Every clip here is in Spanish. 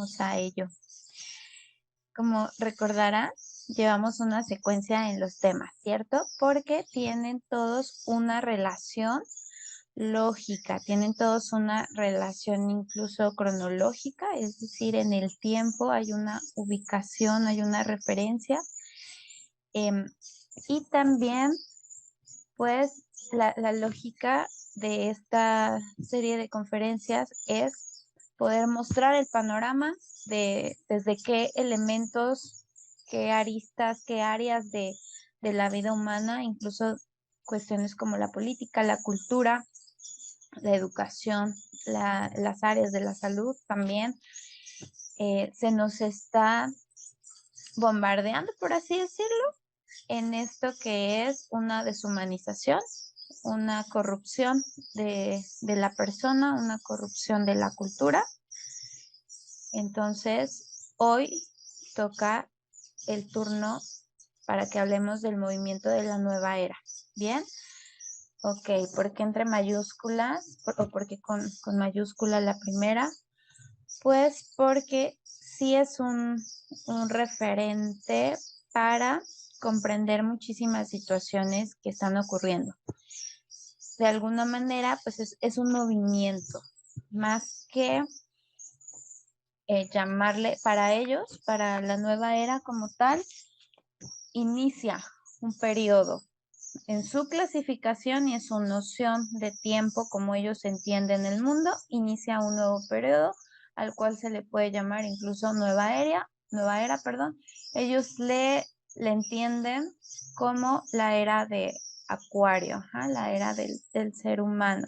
vamos a ello. Como recordarás, llevamos una secuencia en los temas, ¿cierto? Porque tienen todos una relación lógica, tienen todos una relación incluso cronológica, es decir, en el tiempo hay una ubicación, hay una referencia. em, y también, pues, la lógica de esta serie de conferencias es poder mostrar el panorama de desde qué elementos, qué aristas, qué áreas de la vida humana, incluso cuestiones como la política, la cultura, la educación, las áreas de la salud también, se nos está bombardeando, por así decirlo, en esto que es una deshumanización, una corrupción de la persona, una corrupción de la cultura. Entonces, hoy toca el turno para que hablemos del movimiento de la nueva era. ¿Bien? Ok, ¿por qué entre mayúsculas? ¿O por qué con mayúscula la primera? Pues porque sí es un referente para comprender muchísimas situaciones que están ocurriendo. De alguna manera, pues es un movimiento, más que llamarle para ellos, para la nueva era como tal, inicia un periodo en su clasificación y en su noción de tiempo, como ellos entienden el mundo, inicia un nuevo periodo al cual se le puede llamar incluso nueva era, perdón. Ellos le entienden como la era de Acuario, ¿ja? La era del ser humano.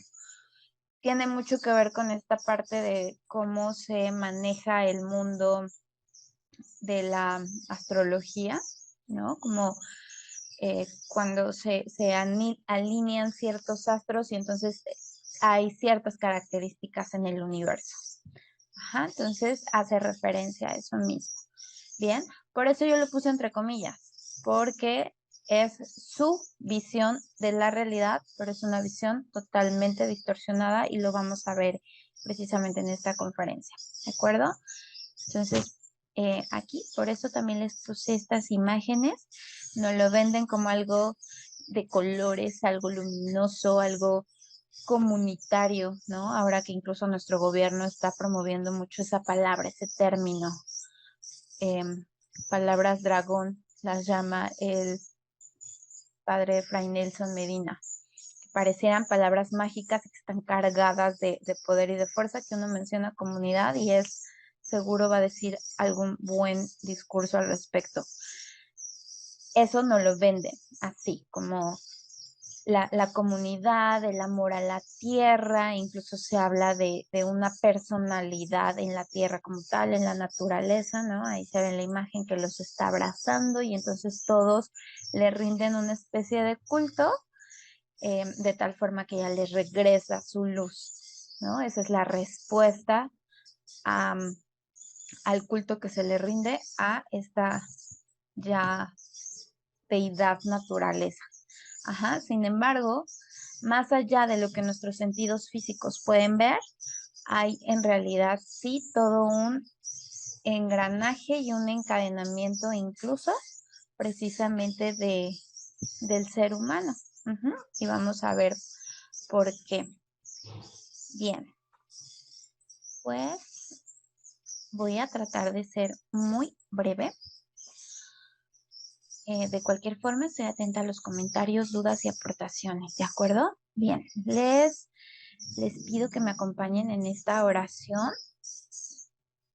Tiene mucho que ver con esta parte de cómo se maneja el mundo de la astrología, ¿no? Como cuando alinean ciertos astros y entonces hay ciertas características en el universo. Ajá, entonces hace referencia a eso mismo. Bien, por eso yo lo puse entre comillas, porque es su visión de la realidad, pero es una visión totalmente distorsionada y lo vamos a ver precisamente en esta conferencia, ¿de acuerdo? Entonces, aquí, por eso también les puse estas imágenes, nos lo venden como algo de colores, algo luminoso, algo comunitario, ¿no? Ahora que incluso nuestro gobierno está promoviendo mucho esa palabra, ese término, palabras dragón, las llama el padre Fray Nelson Medina, que parecieran palabras mágicas que están cargadas de poder y de fuerza, que uno menciona comunidad y es seguro va a decir algún buen discurso al respecto. Eso no lo venden así, como la comunidad, el amor a la tierra, incluso se habla de una personalidad en la tierra como tal, en la naturaleza, ¿no? Ahí se ve en la imagen que los está abrazando y entonces todos le rinden una especie de culto, de tal forma que ya les regresa su luz, ¿no? Esa es la respuesta a, al culto que se le rinde a esta ya deidad naturaleza. Ajá, sin embargo, más allá de lo que nuestros sentidos físicos pueden ver, hay en realidad sí todo un engranaje y un encadenamiento incluso precisamente del ser humano. Y vamos a ver por qué. Bien, pues voy a tratar de ser muy breve. De cualquier forma, estoy atenta a los comentarios, dudas y aportaciones, ¿de acuerdo? Bien, les pido que me acompañen en esta oración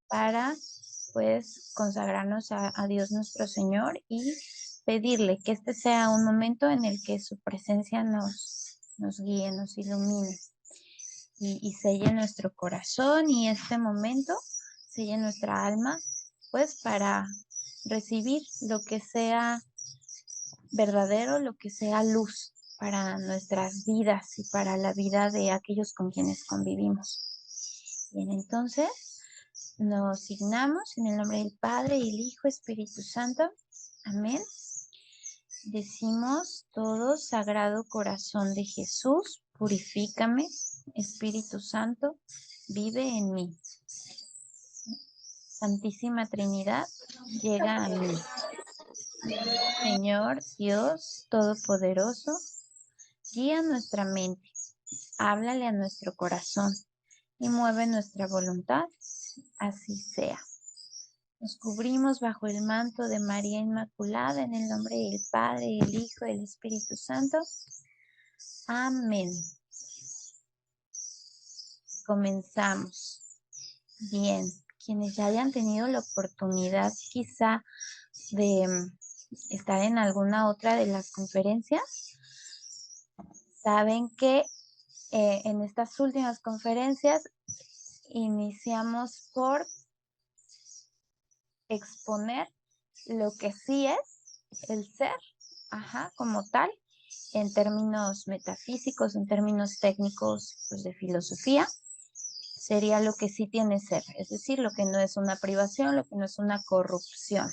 para, pues, consagrarnos a Dios nuestro Señor y pedirle que este sea un momento en el que su presencia nos guíe, nos ilumine y selle nuestro corazón y este momento selle nuestra alma, pues, para recibir lo que sea verdadero, lo que sea luz para nuestras vidas y para la vida de aquellos con quienes convivimos. Bien, entonces nos signamos en el nombre del Padre, y el Hijo, Espíritu Santo. Amén. Decimos todos, Sagrado Corazón de Jesús, purifícame, Espíritu Santo, vive en mí. Santísima Trinidad, llega a mí. Señor Dios Todopoderoso, guía nuestra mente, háblale a nuestro corazón y mueve nuestra voluntad, así sea. Nos cubrimos bajo el manto de María Inmaculada en el nombre del Padre, el Hijo y el Espíritu Santo. Amén. Comenzamos. Bien, quienes ya hayan tenido la oportunidad quizá de estar en alguna otra de las conferencias, saben que en estas últimas conferencias iniciamos por exponer lo que sí es el ser, como tal, en términos metafísicos, en términos técnicos, pues de filosofía, sería lo que sí tiene ser, es decir, lo que no es una privación, lo que no es una corrupción.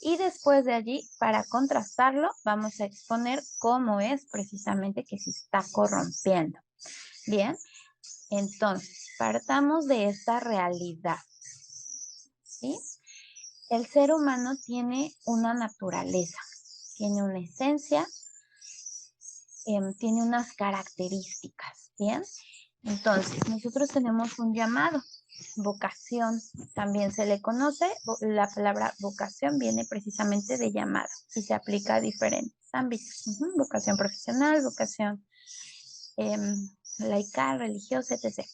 Y después de allí, para contrastarlo, vamos a exponer cómo es precisamente que se está corrompiendo. Bien, entonces, partamos de esta realidad, ¿sí? El ser humano tiene una naturaleza, tiene una esencia, tiene unas características, ¿bien? Entonces, nosotros tenemos un llamado, vocación, también se le conoce, la palabra vocación viene precisamente de llamado y se aplica a diferentes ámbitos, vocación profesional, vocación laical, religiosa, etc.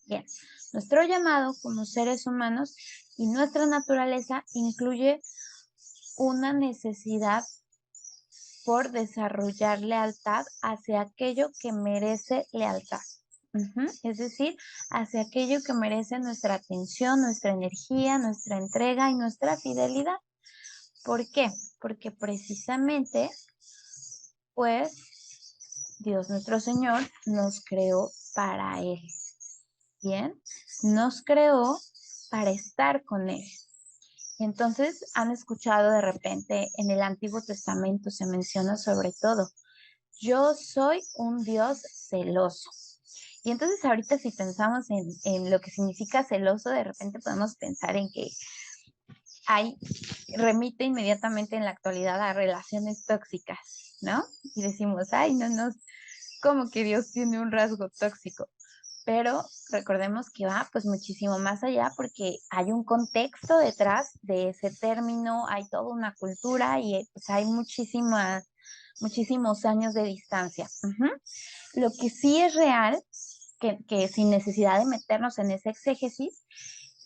Bien, nuestro llamado como seres humanos y nuestra naturaleza incluye una necesidad por desarrollar lealtad hacia aquello que merece lealtad. Es decir, hacia aquello que merece nuestra atención, nuestra energía, nuestra entrega y nuestra fidelidad. ¿Por qué? Porque precisamente, pues, Dios nuestro Señor nos creó para Él. Bien, nos creó para estar con Él. Entonces, han escuchado de repente en el Antiguo Testamento se menciona sobre todo, yo soy un Dios celoso. Y entonces ahorita si pensamos en lo que significa celoso, de repente podemos pensar en que remite inmediatamente en la actualidad a relaciones tóxicas, ¿no? Y decimos, no, como que Dios tiene un rasgo tóxico. Pero recordemos que va pues muchísimo más allá porque hay un contexto detrás de ese término, hay toda una cultura y pues hay muchísimos años de distancia. Lo que sí es real, que sin necesidad de meternos en ese exégesis,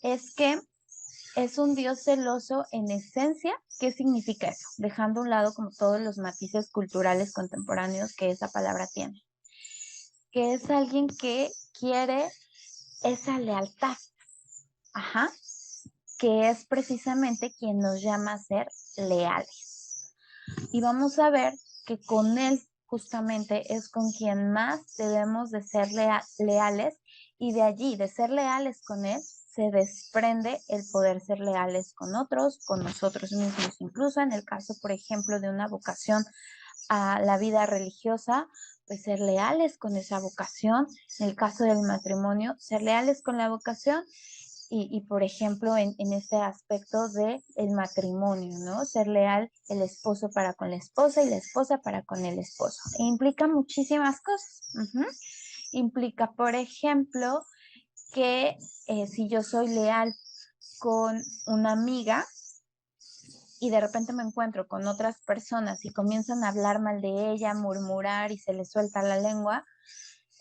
es que es un Dios celoso en esencia. ¿Qué significa eso? Dejando a un lado como todos los matices culturales contemporáneos que esa palabra tiene. Que es alguien que quiere esa lealtad, que es precisamente quien nos llama a ser leales. Y vamos a ver que con Él justamente es con quien más debemos de ser leales y de allí, de ser leales con Él, se desprende el poder ser leales con otros, con nosotros mismos, incluso en el caso, por ejemplo, de una vocación a la vida religiosa, pues ser leales con esa vocación. En el caso del matrimonio, ser leales con la vocación y por ejemplo, en este aspecto de el matrimonio, ¿no? Ser leal el esposo para con la esposa y la esposa para con el esposo. E implica muchísimas cosas. Implica, por ejemplo, que si yo soy leal con una amiga y de repente me encuentro con otras personas y comienzan a hablar mal de ella, murmurar y se le suelta la lengua,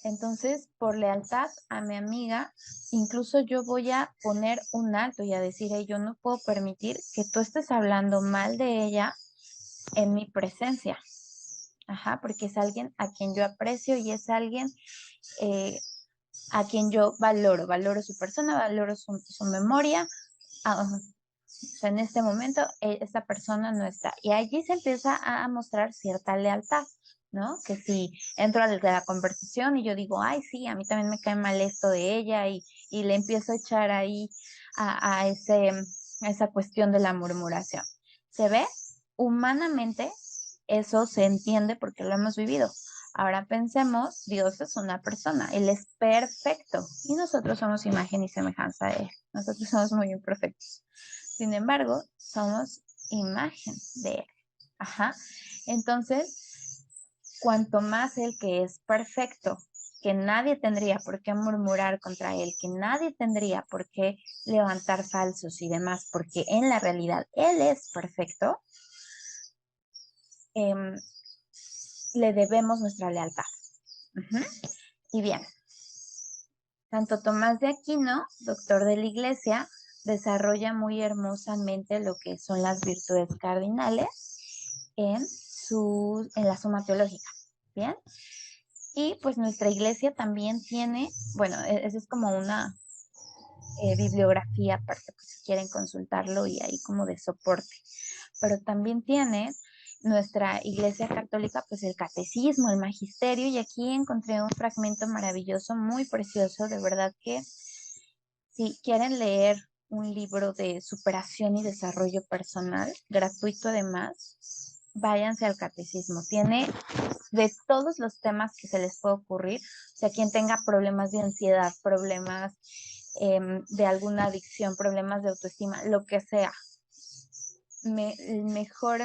entonces por lealtad a mi amiga, incluso yo voy a poner un alto y a decir, hey, yo no puedo permitir que tú estés hablando mal de ella en mi presencia. Porque es alguien a quien yo aprecio y es alguien a quien yo valoro su persona, valoro su memoria. O sea, en este momento esta persona no está. Y allí se empieza a mostrar cierta lealtad, ¿no? Que si entro a la conversación y yo digo, ay, sí, a mí también me cae mal esto de ella y le empiezo a echar ahí a esa cuestión de la murmuración. ¿Se ve? Humanamente eso se entiende porque lo hemos vivido. Ahora pensemos, Dios es una persona, Él es perfecto y nosotros somos imagen y semejanza de Él. Nosotros somos muy imperfectos. Sin embargo, somos imagen de Él. Ajá. Entonces, cuanto más Él que es perfecto, que nadie tendría por qué murmurar contra Él, que nadie tendría por qué levantar falsos y demás, porque en la realidad Él es perfecto, le debemos nuestra lealtad. Y bien, Santo Tomás de Aquino, doctor de la Iglesia, desarrolla muy hermosamente lo que son las virtudes cardinales en la Suma Teológica. Bien, y pues nuestra iglesia también tiene, bueno, esa es como una bibliografía aparte, pues si quieren consultarlo y ahí como de soporte, pero también tiene nuestra iglesia católica, pues el catecismo, el magisterio, y aquí encontré un fragmento maravilloso, muy precioso, de verdad que si quieren leer un libro de superación y desarrollo personal, gratuito además, váyanse al catecismo. Tiene de todos los temas que se les puede ocurrir, o sea, quien tenga problemas de ansiedad, problemas de alguna adicción, problemas de autoestima, lo que sea. El mejor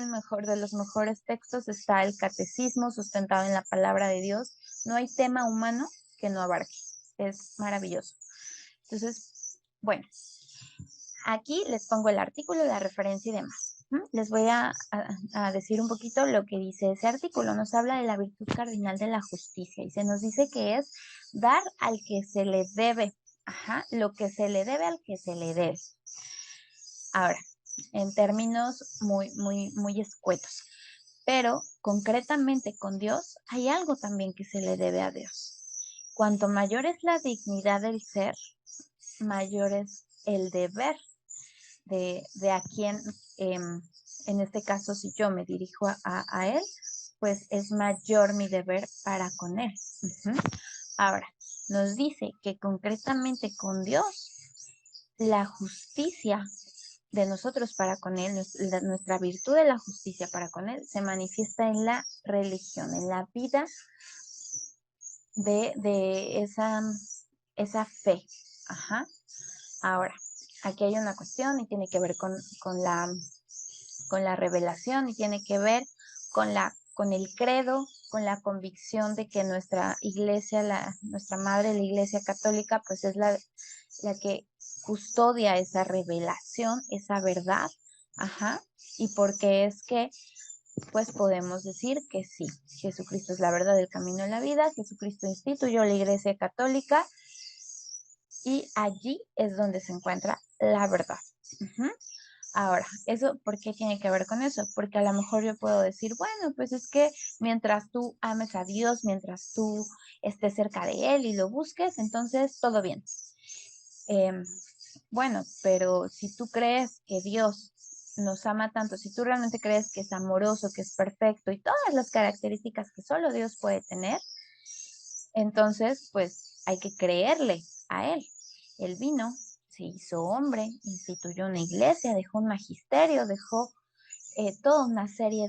de los mejores textos está el catecismo sustentado en la palabra de Dios. No hay tema humano que no abarque. Es maravilloso. Entonces, bueno, aquí les pongo el artículo, la referencia y demás. Les voy a decir un poquito lo que dice ese artículo. Nos habla de la virtud cardinal de la justicia y se nos dice que es dar al que se le debe. Ajá, lo que se le debe al que se le debe. Ahora, en términos muy escuetos. Pero concretamente con Dios hay algo también que se le debe a Dios. Cuanto mayor es la dignidad del ser, mayor es el deber de a quien, en este caso, si yo me dirijo a Él, pues es mayor mi deber para con Él. Ahora, nos dice que concretamente con Dios, la justicia de nosotros para con Él, nuestra virtud de la justicia para con Él, se manifiesta en la religión, en la vida de esa fe. Ajá. Ahora, aquí hay una cuestión y tiene que ver con la revelación y tiene que ver con el credo, con la convicción de que nuestra iglesia, nuestra madre, la iglesia católica, pues es la que custodia esa revelación, esa verdad, ajá, y porque es que, pues podemos decir que sí, Jesucristo es la verdad, el camino y la vida, Jesucristo instituyó la iglesia católica y allí es donde se encuentra la verdad. Ahora, ¿eso por qué tiene que ver con eso? Porque a lo mejor yo puedo decir, bueno, pues es que mientras tú ames a Dios, mientras tú estés cerca de Él y lo busques, entonces todo bien. Bueno, pero si tú crees que Dios nos ama tanto, si tú realmente crees que es amoroso, que es perfecto y todas las características que solo Dios puede tener, entonces pues hay que creerle a Él. Él vino, se hizo hombre, instituyó una iglesia, dejó un magisterio, dejó toda una serie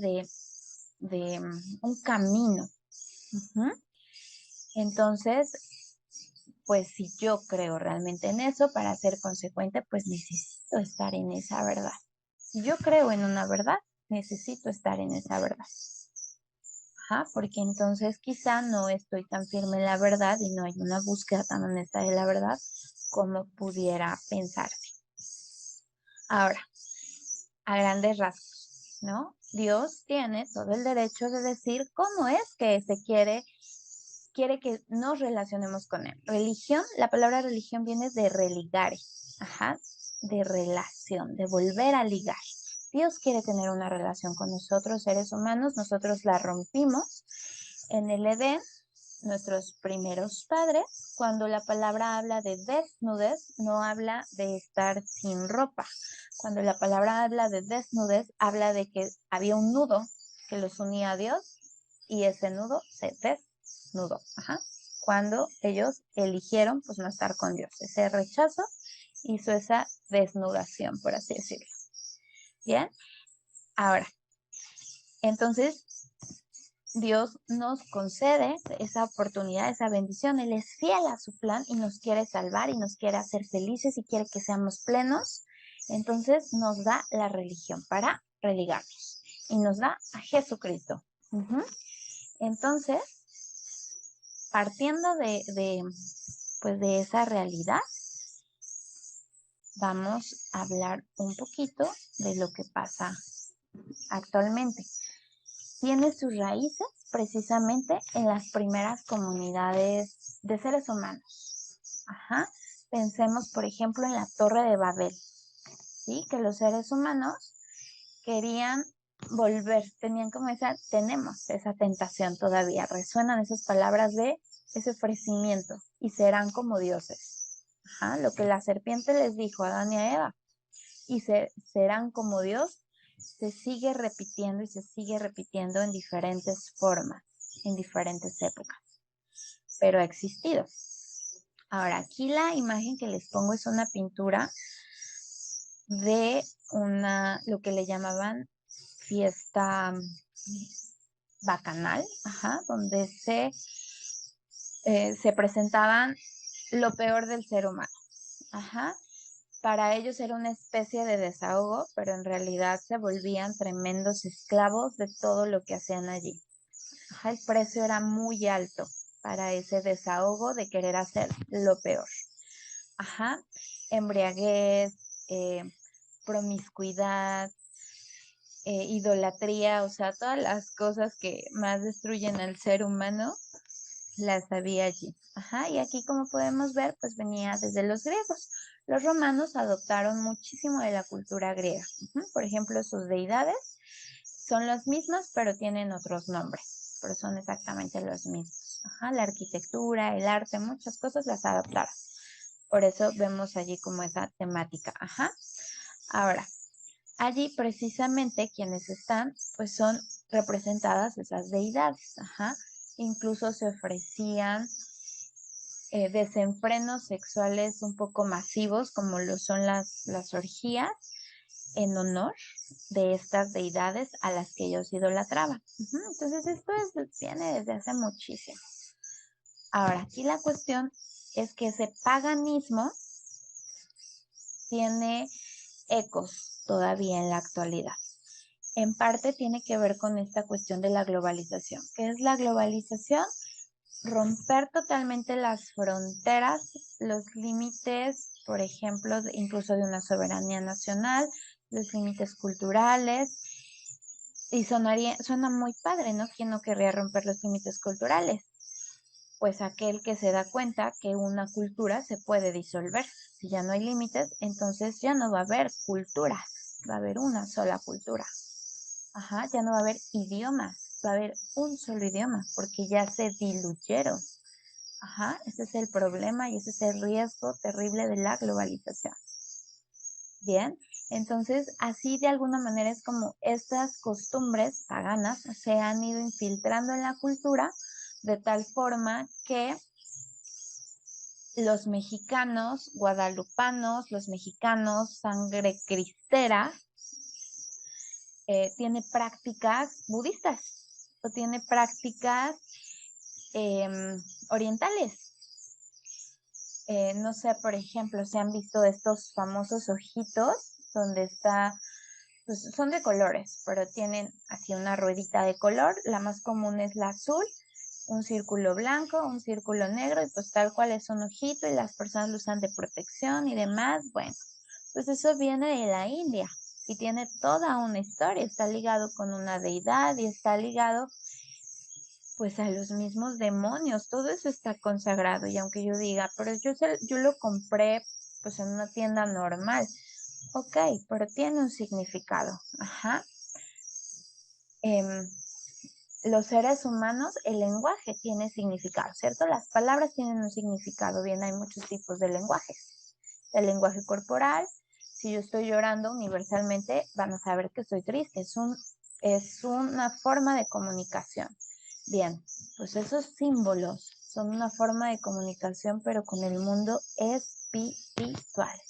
de un camino. Entonces, pues si yo creo realmente en eso, para ser consecuente, pues necesito estar en esa verdad. Si yo creo en una verdad, necesito estar en esa verdad. Ajá, porque entonces quizá no estoy tan firme en la verdad y no hay una búsqueda tan honesta de la verdad como pudiera pensarse. Ahora, a grandes rasgos, ¿no? Dios tiene todo el derecho de decir cómo es que quiere que nos relacionemos con Él. Religión, la palabra religión viene de religare, ajá, de relación, de volver a ligar. Dios quiere tener una relación con nosotros, seres humanos, nosotros la rompimos en el Edén, nuestros primeros padres. Cuando la palabra habla de desnudez, no habla de estar sin ropa. Cuando la palabra habla de desnudez, habla de que había un nudo que los unía a Dios y ese nudo se desnudó. Ajá. Cuando ellos eligieron pues no estar con Dios. Ese rechazo hizo esa desnudación, por así decirlo. ¿Bien? Ahora, entonces, Dios nos concede esa oportunidad, esa bendición. Él es fiel a su plan y nos quiere salvar y nos quiere hacer felices y quiere que seamos plenos. Entonces nos da la religión para religarnos y nos da a Jesucristo. Entonces, partiendo pues de esa realidad, vamos a hablar un poquito de lo que pasa actualmente. Tiene sus raíces precisamente en las primeras comunidades de seres humanos. Pensemos, por ejemplo, en la Torre de Babel, ¿sí? Que los seres humanos querían volver, tenemos esa tentación todavía, resuenan esas palabras de ese ofrecimiento y serán como dioses. Lo que la serpiente les dijo a Adán y a Eva, y serán como Dios, se sigue repitiendo y se sigue repitiendo en diferentes formas, en diferentes épocas, pero ha existido. Ahora, aquí la imagen que les pongo es una pintura de lo que le llamaban fiesta bacanal, donde se presentaban lo peor del ser humano. Para ellos era una especie de desahogo, pero en realidad se volvían tremendos esclavos de todo lo que hacían allí. El precio era muy alto para ese desahogo de querer hacer lo peor. Embriaguez, promiscuidad, idolatría, o sea, todas las cosas que más destruyen al ser humano, las había allí. Y aquí, como podemos ver, pues venía desde los griegos. Los romanos adoptaron muchísimo de la cultura griega. Por ejemplo, sus deidades son las mismas, pero tienen otros nombres, pero son exactamente los mismos. La arquitectura, el arte, muchas cosas las adoptaron. Por eso vemos allí como esa temática. Ahora, allí precisamente quienes están, pues son representadas esas deidades. Incluso se ofrecían desenfrenos sexuales un poco masivos, como lo son las orgías, en honor de estas deidades a las que ellos idolatraban. Entonces esto viene desde hace muchísimo. Ahora, aquí la cuestión es que ese paganismo tiene ecos todavía en la actualidad. En parte tiene que ver con esta cuestión de la globalización. ¿Qué es la globalización? Romper totalmente las fronteras, los límites, por ejemplo, incluso de una soberanía nacional, los límites culturales. Y suena muy padre, ¿no? ¿Quién no querría romper los límites culturales? Pues aquel que se da cuenta que una cultura se puede disolver. Si ya no hay límites, entonces ya no va a haber culturas, va a haber una sola cultura. Ya no va a haber idiomas, va a haber un solo idioma, porque ya se diluyeron. Ese es el problema y ese es el riesgo terrible de la globalización. Bien, entonces así de alguna manera es como estas costumbres paganas se han ido infiltrando en la cultura de tal forma que los mexicanos guadalupanos, los mexicanos sangre cristera, tiene prácticas budistas o tiene prácticas orientales. No sé, por ejemplo, si han visto estos famosos ojitos donde pues son de colores, pero tienen así una ruedita de color. La más común es la azul, un círculo blanco, un círculo negro, y pues tal cual es un ojito y las personas lo usan de protección y demás. Bueno, pues eso viene de la India y tiene toda una historia, está ligado con una deidad y está ligado pues a los mismos demonios, todo eso está consagrado. Y aunque yo diga, pero yo lo compré pues en una tienda normal, ok, pero tiene un significado. Los seres humanos, el lenguaje tiene significado, ¿cierto? Las palabras tienen un significado. Bien, hay muchos tipos de lenguajes. El lenguaje corporal, si yo estoy llorando universalmente, van a saber que estoy triste. Es una forma de comunicación. Bien, pues esos símbolos son una forma de comunicación, pero con el mundo espiritual.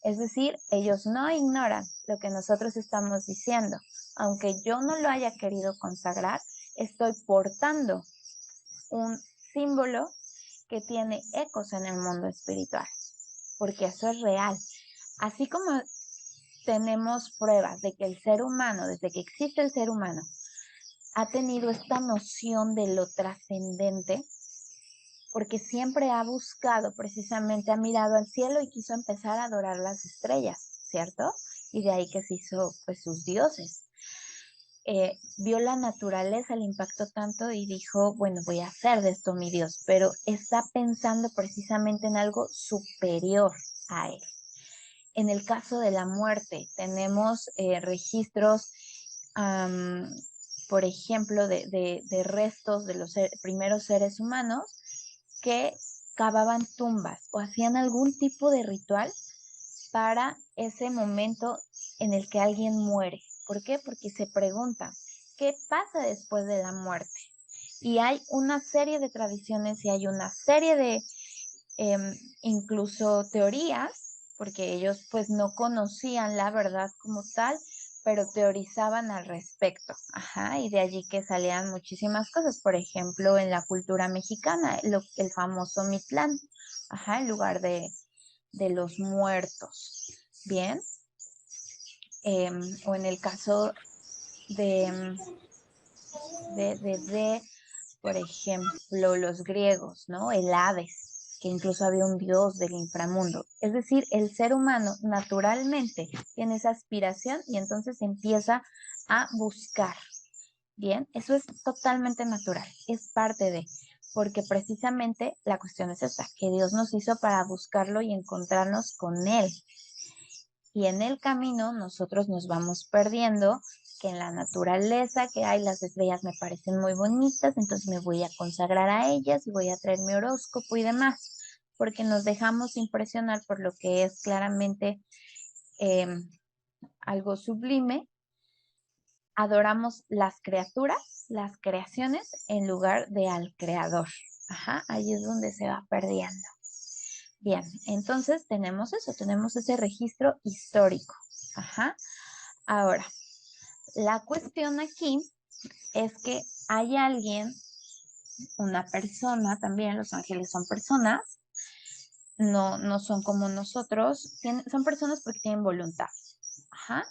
Es decir, ellos no ignoran lo que nosotros estamos diciendo. Aunque yo no lo haya querido consagrar, estoy portando un símbolo que tiene ecos en el mundo espiritual, porque eso es real. Así como tenemos pruebas de que el ser humano, desde que existe el ser humano, ha tenido esta noción de lo trascendente, porque siempre ha buscado, precisamente ha mirado al cielo y quiso empezar a adorar las estrellas, ¿cierto? Y de ahí que se hizo pues sus dioses. Vio la naturaleza, le impactó tanto y dijo, bueno, voy a hacer de esto mi Dios, pero está pensando precisamente en algo superior a él. En el caso de la muerte, tenemos registros, por ejemplo, de restos de los primeros seres humanos que cavaban tumbas o hacían algún tipo de ritual para ese momento en el que alguien muere. ¿Por qué? Porque se pregunta, ¿qué pasa después de la muerte? Y hay una serie de tradiciones y hay una serie de incluso teorías, porque ellos pues no conocían la verdad como tal, pero teorizaban al respecto. Ajá, y de allí que salían muchísimas cosas. Por ejemplo, en la cultura mexicana, el famoso Mictlán, ajá, el lugar de los muertos. Bien. O en el caso de, por ejemplo, los griegos, ¿no? El Hades, que incluso había un dios del inframundo. Es decir, el ser humano naturalmente tiene esa aspiración y entonces empieza a buscar. Bien, eso es totalmente natural, es parte de, porque precisamente la cuestión es esta, que Dios nos hizo para buscarlo y encontrarnos con Él. Y en el camino nosotros nos vamos perdiendo, que en la naturaleza, que hay las estrellas me parecen muy bonitas, entonces me voy a consagrar a ellas y voy a traer mi horóscopo y demás, porque nos dejamos impresionar por lo que es claramente eh, algo sublime. Adoramos las criaturas, las creaciones, en lugar de al creador. Ajá, ahí es donde se va perdiendo. Bien, entonces tenemos eso, tenemos ese registro histórico. Ajá. Ahora, la cuestión aquí es que hay alguien, una persona también, los ángeles son personas, no son como nosotros, son personas porque tienen voluntad, ajá,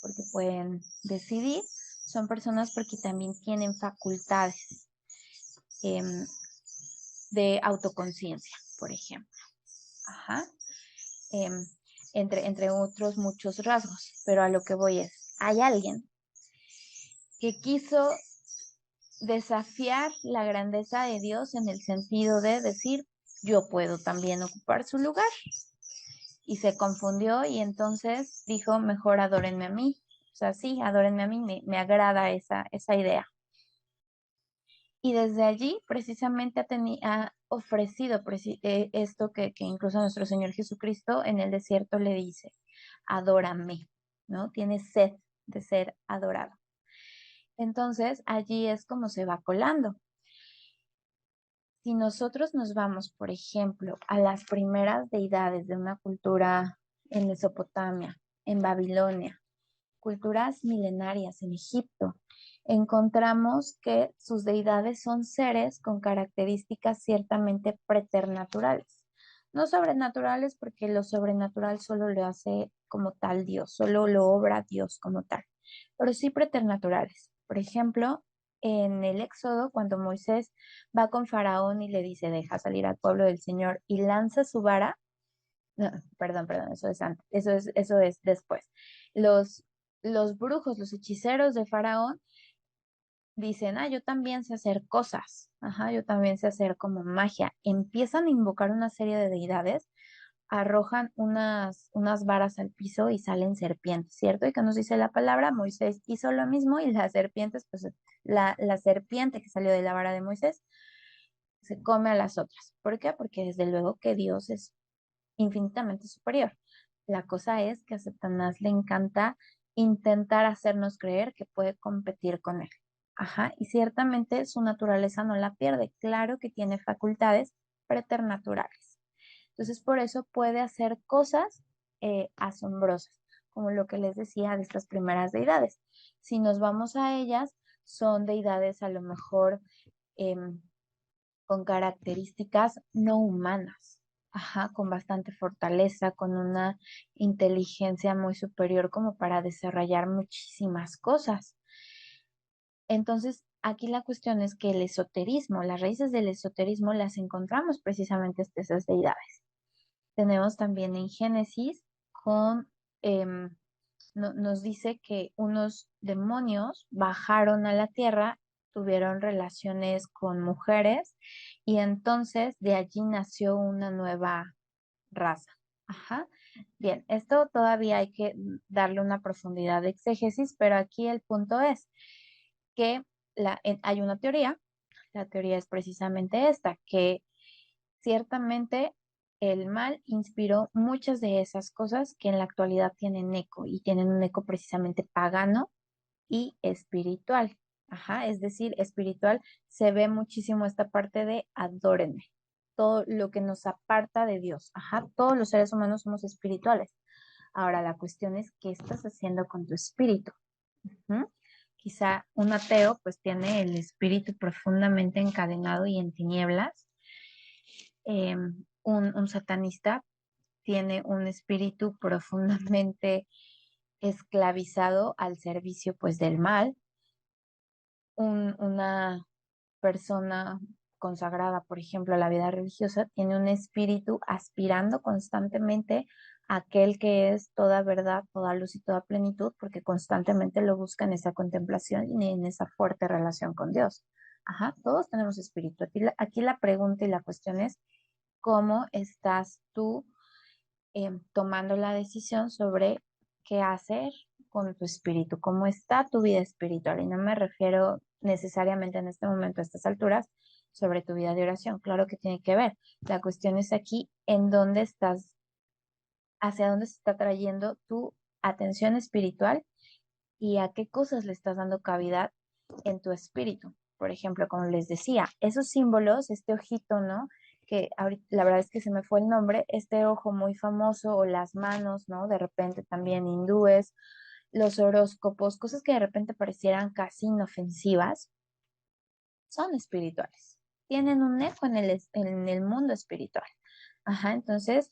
porque pueden decidir, son personas porque también tienen facultades em, de autoconciencia, por ejemplo, ajá, em, entre otros muchos rasgos, pero a lo que voy es, hay alguien que quiso desafiar la grandeza de Dios en el sentido de decir, yo puedo también ocupar su lugar. Y se confundió y entonces dijo, mejor adórenme a mí. O sea, sí, adórenme a mí, me agrada esa idea. Y desde allí precisamente ha ofrecido esto que incluso nuestro Señor Jesucristo en el desierto le dice, adórame, ¿no? Tiene sed de ser adorado. Entonces allí es como se va colando. Si nosotros nos vamos, por ejemplo, a las primeras deidades de una cultura en Mesopotamia, en Babilonia, culturas milenarias en Egipto, encontramos que sus deidades son seres con características ciertamente preternaturales. No sobrenaturales porque lo sobrenatural solo lo hace como tal Dios, solo lo obra Dios como tal, pero sí preternaturales. Por ejemplo, en el Éxodo, cuando Moisés va con Faraón y le dice, deja salir al pueblo del Señor y lanza su vara, no, perdón, eso es antes, eso es después. Los, los brujos, los hechiceros de Faraón dicen, yo también sé hacer cosas, ajá, yo también sé hacer como magia. Empiezan a invocar una serie de deidades, arrojan unas varas al piso y salen serpientes, ¿cierto? ¿Y que nos dice la palabra? Moisés hizo lo mismo y las serpientes, pues la serpiente que salió de la vara de Moisés se come a las otras. ¿Por qué? Porque desde luego que Dios es infinitamente superior. La cosa es que a Satanás le encanta intentar hacernos creer que puede competir con él. Ajá, y ciertamente su naturaleza no la pierde. Claro que tiene facultades preternaturales. Entonces, por eso puede hacer cosas asombrosas, como lo que les decía de estas primeras deidades. Si nos vamos a ellas, son deidades a lo mejor em, con características no humanas, ajá, con bastante fortaleza, con una inteligencia muy superior como para desarrollar muchísimas cosas. Entonces, aquí la cuestión es que el esoterismo, las raíces del esoterismo las encontramos precisamente en esas deidades. Tenemos también en Génesis con, nos dice que unos demonios bajaron a la tierra, tuvieron relaciones con mujeres y entonces de allí nació una nueva raza. Ajá. Bien, esto todavía hay que darle una profundidad de exégesis, pero aquí el punto es que hay una teoría, la teoría es precisamente esta, que ciertamente el mal inspiró muchas de esas cosas que en la actualidad tienen eco y tienen un eco precisamente pagano y espiritual. Ajá, es decir, espiritual se ve muchísimo esta parte de adórenme, todo lo que nos aparta de Dios. Ajá, todos los seres humanos somos espirituales. Ahora la cuestión es, ¿qué estás haciendo con tu espíritu? Ujú. Quizá un ateo pues tiene el espíritu profundamente encadenado y en tinieblas. Un satanista tiene un espíritu profundamente esclavizado al servicio pues del mal. Una persona consagrada, por ejemplo, a la vida religiosa, tiene un espíritu aspirando constantemente a aquel que es toda verdad, toda luz y toda plenitud, porque constantemente lo busca en esa contemplación y en esa fuerte relación con Dios. Ajá, todos tenemos espíritu. Aquí la pregunta y la cuestión es, ¿cómo estás tú tomando la decisión sobre qué hacer con tu espíritu? ¿Cómo está tu vida espiritual? Y no me refiero necesariamente en este momento, a estas alturas, sobre tu vida de oración. Claro que tiene que ver. La cuestión es aquí en dónde estás, hacia dónde se está trayendo tu atención espiritual y a qué cosas le estás dando cavidad en tu espíritu. Por ejemplo, como les decía, esos símbolos, este ojito, ¿no? Que ahorita, la verdad es que se me fue el nombre, este ojo muy famoso o las manos, ¿no? De repente también hindúes, los horóscopos, cosas que de repente parecieran casi inofensivas, son espirituales. Tienen un eco en el mundo espiritual. Ajá, entonces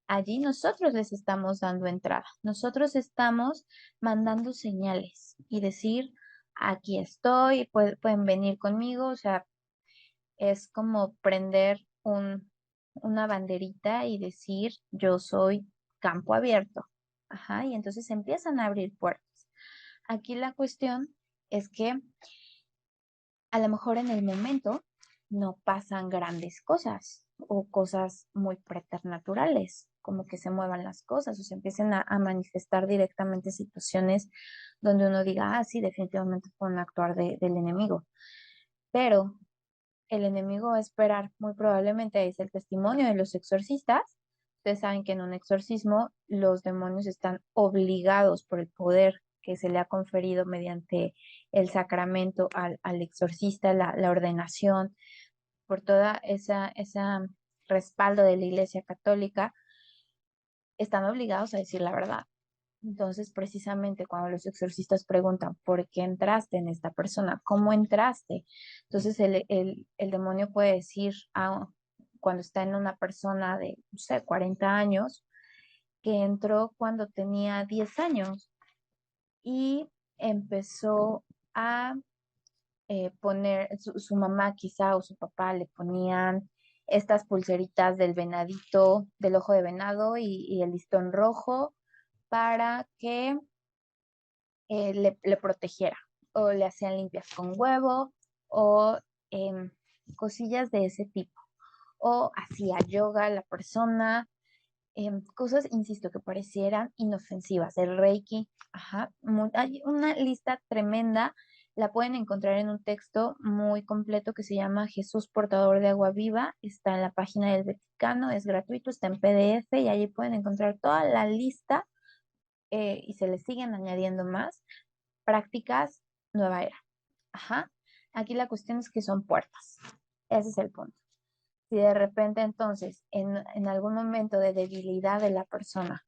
allí nosotros les estamos dando entrada. Nosotros estamos mandando señales y decir, aquí estoy, pueden venir conmigo. O sea, es como prender una banderita y decir, yo soy campo abierto. Ajá, y entonces empiezan a abrir puertas. Aquí la cuestión es que a lo mejor en el momento no pasan grandes cosas o cosas muy preternaturales, como que se muevan las cosas o se empiecen a manifestar directamente situaciones donde uno diga, ah, sí, definitivamente fue un actuar del enemigo. Pero el enemigo va a esperar, muy probablemente es el testimonio de los exorcistas. Ustedes saben que en un exorcismo los demonios están obligados por el poder que se le ha conferido mediante el sacramento al exorcista, la ordenación, por toda esa respaldo de la Iglesia Católica, están obligados a decir la verdad. Entonces, precisamente cuando los exorcistas preguntan, ¿por qué entraste en esta persona? ¿Cómo entraste? Entonces, el demonio puede decir, cuando está en una persona de, no sé, 40 años, que entró cuando tenía 10 años y empezó a poner, su mamá quizá o su papá le ponían estas pulseritas del venadito, del ojo de venado y el listón rojo para que le protegiera o le hacían limpias con huevo o em, cosillas de ese tipo. O hacía yoga la persona, cosas, insisto, que parecieran inofensivas. El Reiki, ajá, hay una lista tremenda. La pueden encontrar en un texto muy completo que se llama Jesús Portador de Agua Viva. Está en la página del Vaticano, es gratuito, está en PDF y allí pueden encontrar toda la lista y se le siguen añadiendo más prácticas nueva era. Ajá. Aquí la cuestión es que son puertas. Ese es el punto. Si de repente entonces en algún momento de debilidad de la persona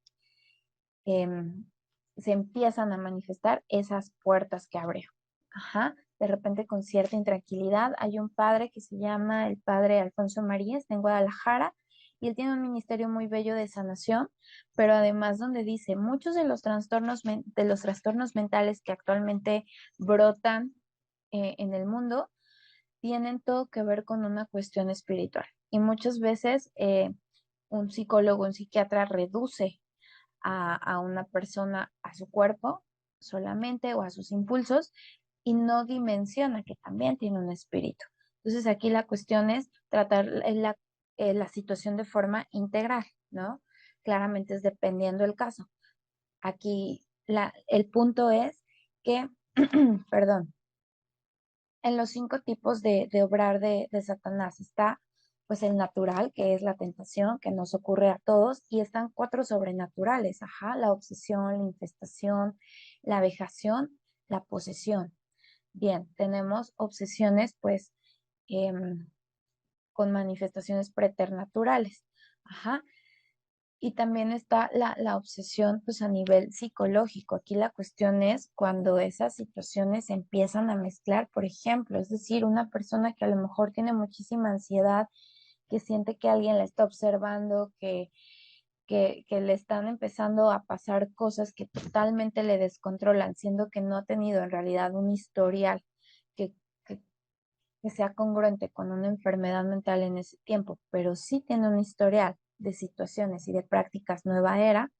se empiezan a manifestar esas puertas que abrió. Ajá. de repente con cierta intranquilidad. Hay un padre que se llama el padre Alfonso María, está en Guadalajara, y él tiene un ministerio muy bello de sanación, pero además donde dice muchos de los de los trastornos mentales que actualmente brotan en el mundo tienen todo que ver con una cuestión espiritual. Y muchas veces un psicólogo, un psiquiatra reduce a una persona a su cuerpo solamente o a sus impulsos y no dimensiona que también tiene un espíritu. Entonces aquí la cuestión es tratar la situación de forma integral, ¿no? Claramente es dependiendo del caso. Aquí el punto es que, perdón, en los 5 tipos de obrar de Satanás está pues el natural, que es la tentación, que nos ocurre a todos, y están 4 sobrenaturales, ajá, la obsesión, la infestación, la vejación, la posesión. Bien, tenemos obsesiones pues em, con manifestaciones preternaturales, ajá, y también está la obsesión pues a nivel psicológico. Aquí la cuestión es cuando esas situaciones se empiezan a mezclar, por ejemplo, es decir, una persona que a lo mejor tiene muchísima ansiedad, que siente que alguien la está observando, que le están empezando a pasar cosas que totalmente le descontrolan, siendo que no ha tenido en realidad un historial que, que, que sea congruente con una enfermedad mental en ese tiempo, pero sí tiene un historial de situaciones y de prácticas nueva era,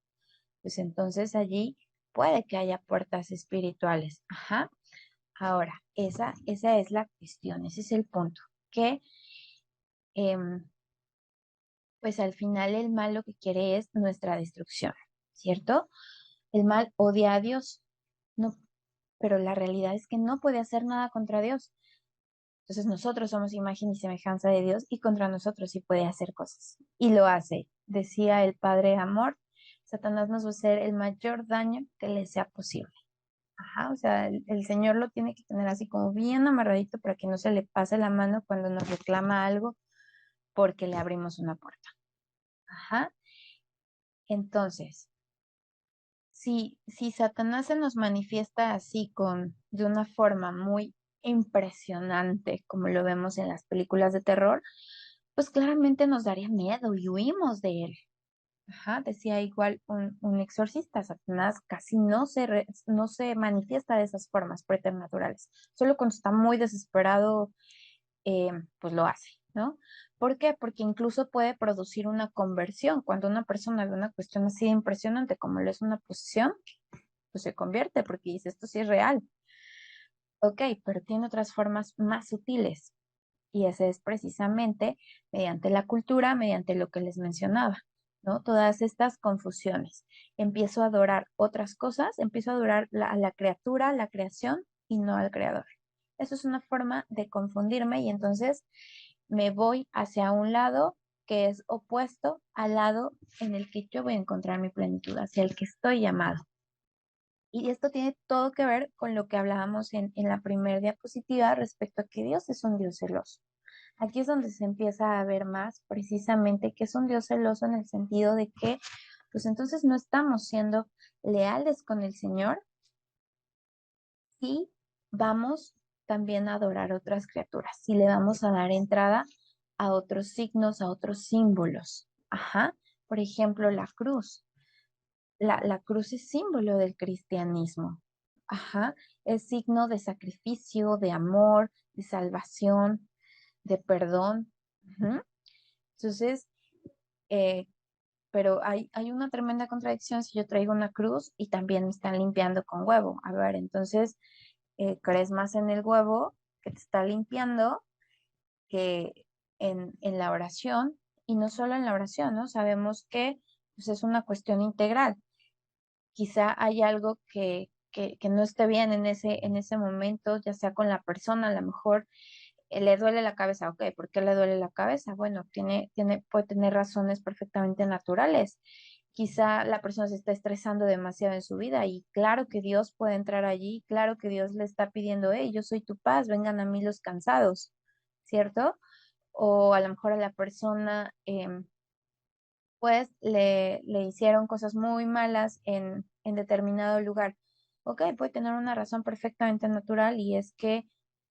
pues entonces allí puede que haya puertas espirituales. Ajá. Ahora, esa es la cuestión, ese es el punto, que em, pues al final el mal lo que quiere es nuestra destrucción, ¿cierto? El mal odia a Dios, no, pero la realidad es que no puede hacer nada contra Dios. Entonces nosotros somos imagen y semejanza de Dios y contra nosotros sí puede hacer cosas. Y lo hace. Decía el Padre Amor, Satanás nos va a hacer el mayor daño que le sea posible. Ajá, o sea, el Señor lo tiene que tener así como bien amarradito para que no se le pase la mano cuando nos reclama algo porque le abrimos una puerta. Ajá. Entonces, si Satanás se nos manifiesta así de una forma muy impresionante, como lo vemos en las películas de terror, pues claramente nos daría miedo y huimos de él. Ajá, decía igual un exorcista, Satanás casi no se manifiesta de esas formas preternaturales, solo cuando está muy desesperado, pues lo hace, ¿no? ¿Por qué? Porque incluso puede producir una conversión. Cuando una persona ve una cuestión así de impresionante como lo es una posesión, pues se convierte porque dice, esto sí es real. Ok, pero tiene otras formas más sutiles y ese es precisamente mediante la cultura, mediante lo que les mencionaba, ¿no? Todas estas confusiones. Empiezo a adorar otras cosas, empiezo a adorar a la criatura, la creación y no al creador. Eso es una forma de confundirme y entonces me voy hacia un lado que es opuesto al lado en el que yo voy a encontrar mi plenitud, hacia el que estoy llamado. Y esto tiene todo que ver con lo que hablábamos en la primera diapositiva respecto a que Dios es un Dios celoso. Aquí es donde se empieza a ver más precisamente que es un Dios celoso en el sentido de que, pues entonces no estamos siendo leales con el Señor y vamos también a adorar otras criaturas y le vamos a dar entrada a otros signos, a otros símbolos. Ajá, por ejemplo, la cruz. La cruz es símbolo del cristianismo. Ajá, es signo de sacrificio, de amor, de salvación, de perdón. Ujú. Entonces, eh, pero hay una tremenda contradicción si yo traigo una cruz y también me están limpiando con huevo. A ver, entonces, ¿crees más en el huevo que te está limpiando que en la oración? Y no solo en la oración, ¿no? Sabemos que pues, es una cuestión integral. Quizá hay algo que no esté bien en ese momento, ya sea con la persona, a lo mejor le duele la cabeza, ok, ¿por qué le duele la cabeza? Bueno, puede tener razones perfectamente naturales. Quizá la persona se está estresando demasiado en su vida y claro que Dios puede entrar allí, claro que Dios le está pidiendo, hey, yo soy tu paz, vengan a mí los cansados, ¿cierto? O a lo mejor a la persona, pues le hicieron cosas muy malas en determinado lugar. Ok, puede tener una razón perfectamente natural y es que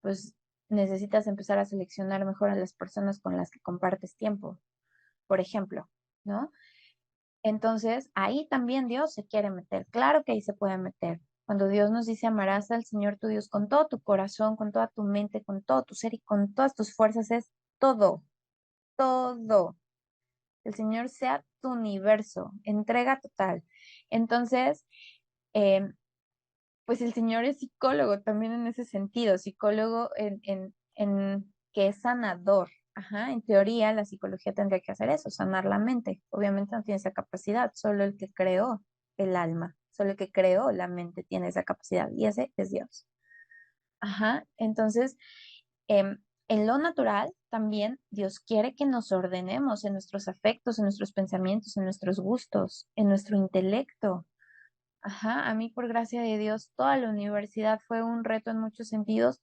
pues necesitas empezar a seleccionar mejor a las personas con las que compartes tiempo, por ejemplo, ¿no? Entonces, ahí también Dios se quiere meter. Claro que ahí se puede meter. Cuando Dios nos dice amarás al Señor tu Dios con todo tu corazón, con toda tu mente, con todo tu ser y con todas tus fuerzas, es todo, todo. El Señor sea tu universo, entrega total. Entonces, eh, pues el Señor es psicólogo también en ese sentido, psicólogo en que es sanador. Ajá, en teoría la psicología tendría que hacer eso, sanar la mente. Obviamente no tiene esa capacidad, solo el que creó el alma, solo el que creó la mente tiene esa capacidad y ese es Dios. Ajá, entonces, en lo natural también Dios quiere que nos ordenemos en nuestros afectos, en nuestros pensamientos, en nuestros gustos, en nuestro intelecto. Ajá, a mí por gracia de Dios, toda la universidad fue un reto en muchos sentidos,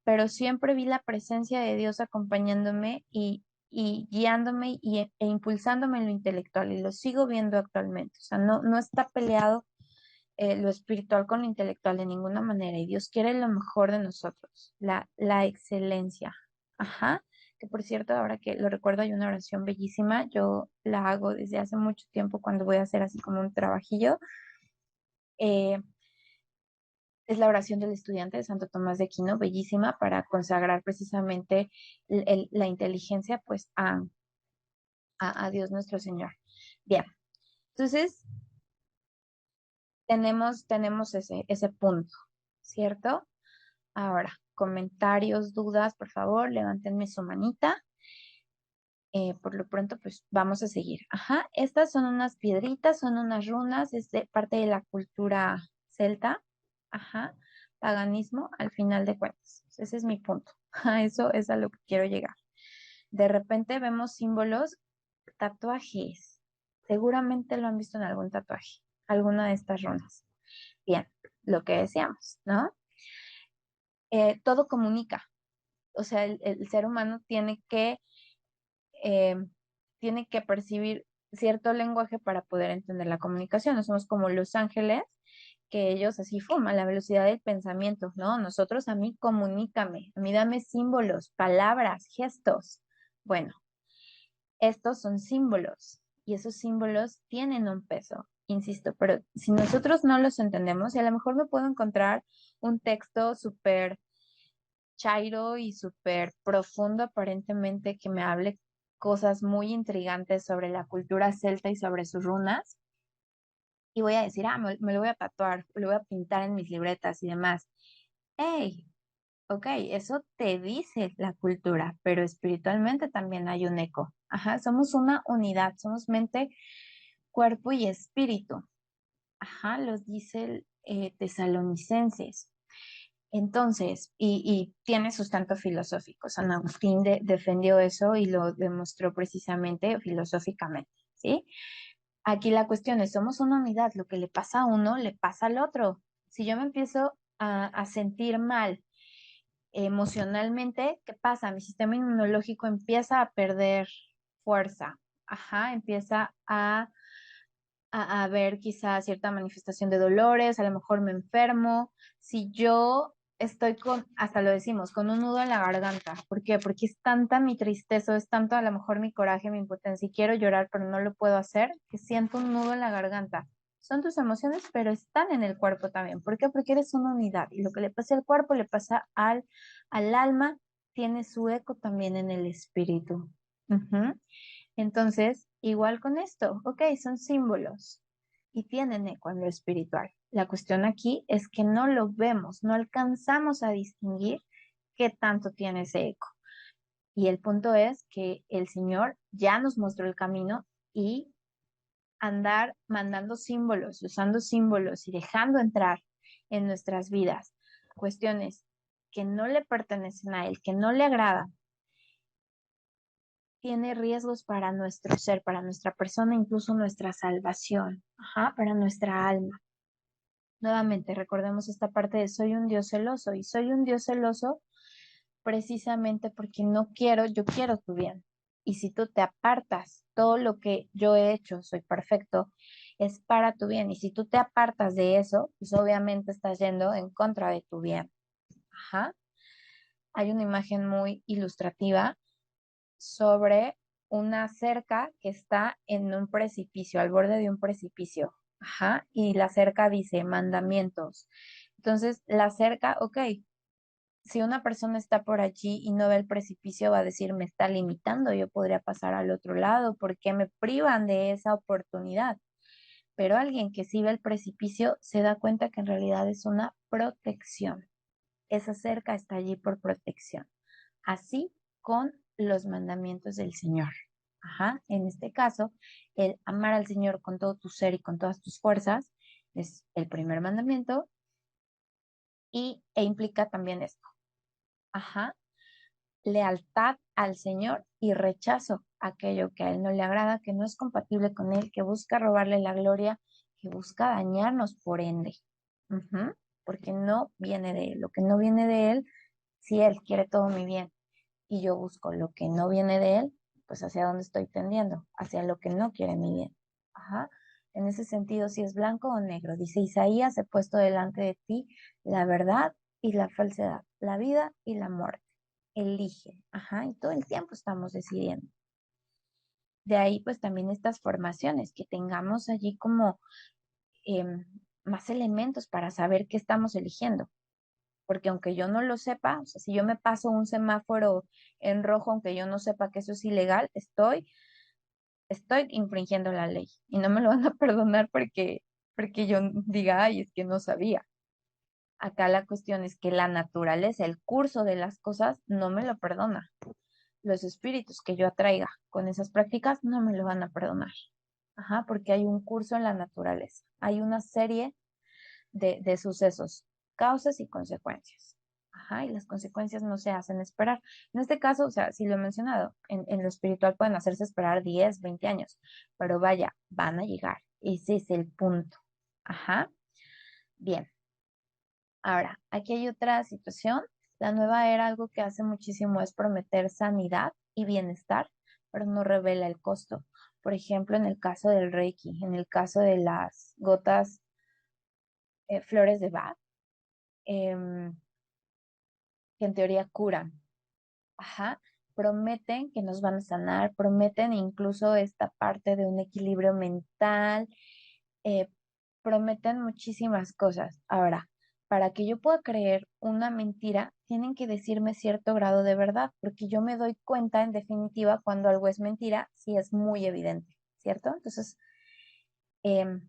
pero siempre vi la presencia de Dios acompañándome y guiándome e impulsándome en lo intelectual y lo sigo viendo actualmente. O sea, no está peleado lo espiritual con lo intelectual de ninguna manera y Dios quiere lo mejor de nosotros, la excelencia. Ajá, que por cierto, ahora que lo recuerdo, hay una oración bellísima, yo la hago desde hace mucho tiempo cuando voy a hacer así como un trabajillo. eh, es la oración del estudiante de Santo Tomás de Aquino, bellísima para consagrar precisamente la inteligencia pues a Dios nuestro Señor. Bien, entonces tenemos ese punto, ¿cierto? Ahora, comentarios, dudas, por favor, levántenme su manita. Por lo pronto, pues vamos a seguir. Ajá, estas son unas piedritas, son unas runas, es de parte de la cultura celta. Ajá, paganismo al final de cuentas. Ese es mi punto. A eso es a lo que quiero llegar. De repente vemos símbolos, tatuajes. Seguramente lo han visto en algún tatuaje, alguna de estas runas. Bien, lo que decíamos, ¿no? Todo comunica. O sea, el ser humano eh, tiene que percibir cierto lenguaje para poder entender la comunicación. No somos como los ángeles, que ellos así fuman la velocidad del pensamiento, ¿no? Nosotros a mí comunícame, a mí dame símbolos, palabras, gestos. Bueno, estos son símbolos y esos símbolos tienen un peso, insisto, pero si nosotros no los entendemos, y a lo mejor me puedo encontrar un texto súper chairo y súper profundo aparentemente que me hable cosas muy intrigantes sobre la cultura celta y sobre sus runas. Y voy a decir, me lo voy a tatuar, lo voy a pintar en mis libretas y demás. Hey, ok, eso te dice la cultura, pero espiritualmente también hay un eco. Ajá, somos una unidad, somos mente, cuerpo y espíritu. Ajá, los dice Tesalonicenses. Entonces, y tiene sustento filosófico. San Agustín defendió eso y lo demostró precisamente filosóficamente, ¿sí? Aquí la cuestión es, somos una unidad, lo que le pasa a uno, le pasa al otro. Si yo me empiezo a sentir mal emocionalmente, ¿qué pasa? Mi sistema inmunológico empieza a perder fuerza, ajá, empieza a ver quizá cierta manifestación de dolores, a lo mejor me enfermo. Si yo estoy con, hasta lo decimos, con un nudo en la garganta, ¿por qué? Porque es tanta mi tristeza, es tanto a lo mejor mi coraje, mi impotencia, y quiero llorar, pero no lo puedo hacer, que siento un nudo en la garganta. Son tus emociones, pero están en el cuerpo también. ¿Por qué? Porque eres una unidad y lo que le pasa al cuerpo le pasa al alma, tiene su eco también en el espíritu. Ujú. Entonces, igual con esto, ok, son símbolos y tienen eco en lo espiritual. La cuestión aquí es que no lo vemos, no alcanzamos a distinguir qué tanto tiene ese eco. Y el punto es que el Señor ya nos mostró el camino y andar mandando símbolos, usando símbolos y dejando entrar en nuestras vidas cuestiones que no le pertenecen a Él, que no le agradan, tiene riesgos para nuestro ser, para nuestra persona, incluso nuestra salvación, ajá, para nuestra alma. Nuevamente, recordemos esta parte de soy un Dios celoso y soy un Dios celoso precisamente porque no quiero, yo quiero tu bien. Y si tú te apartas, todo lo que yo he hecho, soy perfecto, es para tu bien. Y si tú te apartas de eso, pues obviamente estás yendo en contra de tu bien. Ajá. hay una imagen muy ilustrativa sobre una cerca que está en un precipicio, al borde de un precipicio. Ajá, y la cerca dice mandamientos. Entonces, la cerca, ok, si una persona está por allí y no ve el precipicio, va a decir, me está limitando, yo podría pasar al otro lado, ¿por qué me privan de esa oportunidad? Pero alguien que sí ve el precipicio se da cuenta que en realidad es una protección. Esa cerca está allí por protección. Así con los mandamientos del Señor. Ajá, en este caso, el amar al Señor con todo tu ser y con todas tus fuerzas es el primer mandamiento e implica también esto. Ajá, lealtad al Señor y rechazo a aquello que a Él no le agrada, que no es compatible con Él, que busca robarle la gloria, que busca dañarnos por ende. Ujú, porque no viene de Él. Lo que no viene de Él, si Él quiere todo mi bien y yo busco lo que no viene de Él, pues hacia dónde estoy tendiendo, hacia lo que no quiere mi bien. Ajá. En ese sentido, si es blanco o negro, dice Isaías, he puesto delante de ti la verdad y la falsedad, la vida y la muerte. Elige, ajá, y todo el tiempo estamos decidiendo. De ahí, pues también estas formaciones, que tengamos allí como em, más elementos para saber qué estamos eligiendo. Porque aunque yo no lo sepa, o sea, si yo me paso un semáforo en rojo, aunque yo no sepa que eso es ilegal, estoy infringiendo la ley y no me lo van a perdonar porque yo diga, ay, es que no sabía. Acá la cuestión es que la naturaleza, el curso de las cosas, no me lo perdona. Los espíritus que yo atraiga con esas prácticas no me lo van a perdonar. Ajá, porque hay un curso en la naturaleza, hay una serie de sucesos, causas y consecuencias. Ajá, y las consecuencias no se hacen esperar. En este caso, o sea, si lo he mencionado, en lo espiritual pueden hacerse esperar 10, 20 años, pero vaya, van a llegar. Ese es el punto. Ajá, bien. Ahora, aquí hay otra situación. La nueva era algo que hace muchísimo es prometer sanidad y bienestar, pero no revela el costo. Por ejemplo, en el caso del Reiki, en el caso de las gotas, flores de Bach, em, que en teoría curan. Ajá, prometen que nos van a sanar, prometen incluso esta parte de un equilibrio mental, eh, prometen muchísimas cosas. Ahora, para que yo pueda creer una mentira, tienen que decirme cierto grado de verdad, porque yo me doy cuenta, en definitiva, cuando algo es mentira, si es muy evidente, ¿cierto? Entonces, em,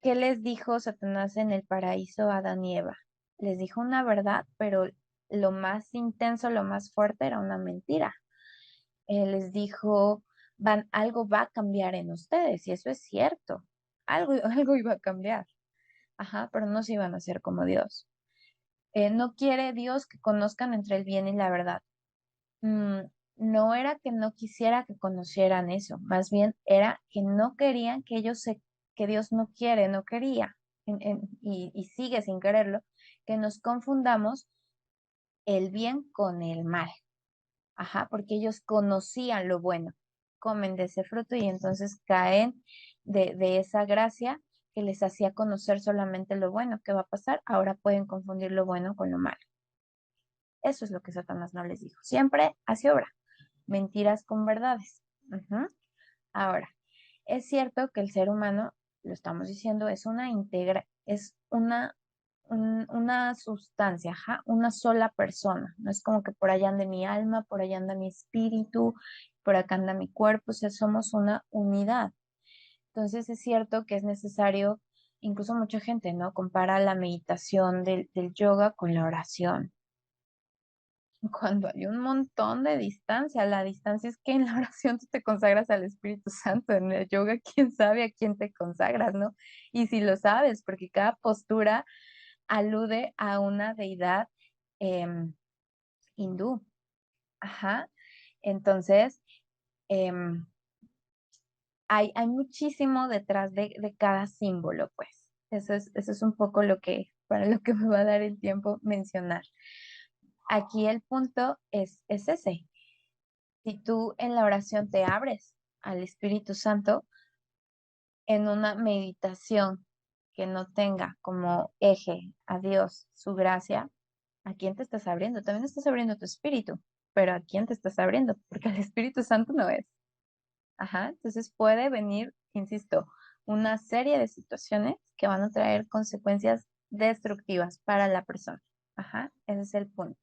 ¿qué les dijo Satanás en el paraíso a Adán y Eva? Les dijo una verdad, pero lo más intenso, lo más fuerte era una mentira. Les dijo, algo va a cambiar en ustedes, y eso es cierto. Algo, algo iba a cambiar. Ajá, pero no se iban a hacer como Dios. No quiere Dios que conozcan entre el bien y la verdad. Mm, no era que no quisiera que conocieran eso, más bien era que no querían que Dios no quiere, no quería, y sigue sin quererlo, que nos confundamos el bien con el mal. Ajá, porque ellos conocían lo bueno, comen de ese fruto y entonces caen de esa gracia que les hacía conocer solamente lo bueno. ¿Qué va a pasar? Ahora pueden confundir lo bueno con lo malo. Eso es lo que Satanás no les dijo. Siempre hacia obra, mentiras con verdades. Ujú. Ahora, es cierto que el ser humano, lo estamos diciendo, es una sustancia, ajá, una sola persona. No es como que por allá anda mi alma, por allá anda mi espíritu, por acá anda mi cuerpo, o sea, somos una unidad. Entonces es cierto que es necesario, incluso mucha gente, ¿no? Compara la meditación del yoga con la oración. Cuando hay un montón de distancia, la distancia es que en la oración tú te consagras al Espíritu Santo, en el yoga quién sabe a quién te consagras, ¿no? Y si lo sabes, porque cada postura alude a una deidad em, hindú. Ajá. Entonces, em, hay muchísimo detrás de cada símbolo, pues. Eso es un poco para lo que me va a dar el tiempo mencionar. Aquí el punto es ese. Si tú en la oración te abres al Espíritu Santo, en una meditación que no tenga como eje a Dios, su gracia, ¿A quién te estás abriendo? También estás abriendo tu espíritu, pero ¿a quién te estás abriendo? Porque el Espíritu Santo no es. Ajá, entonces puede venir, insisto, una serie de situaciones que van a traer consecuencias destructivas para la persona. Ajá, ese es el punto.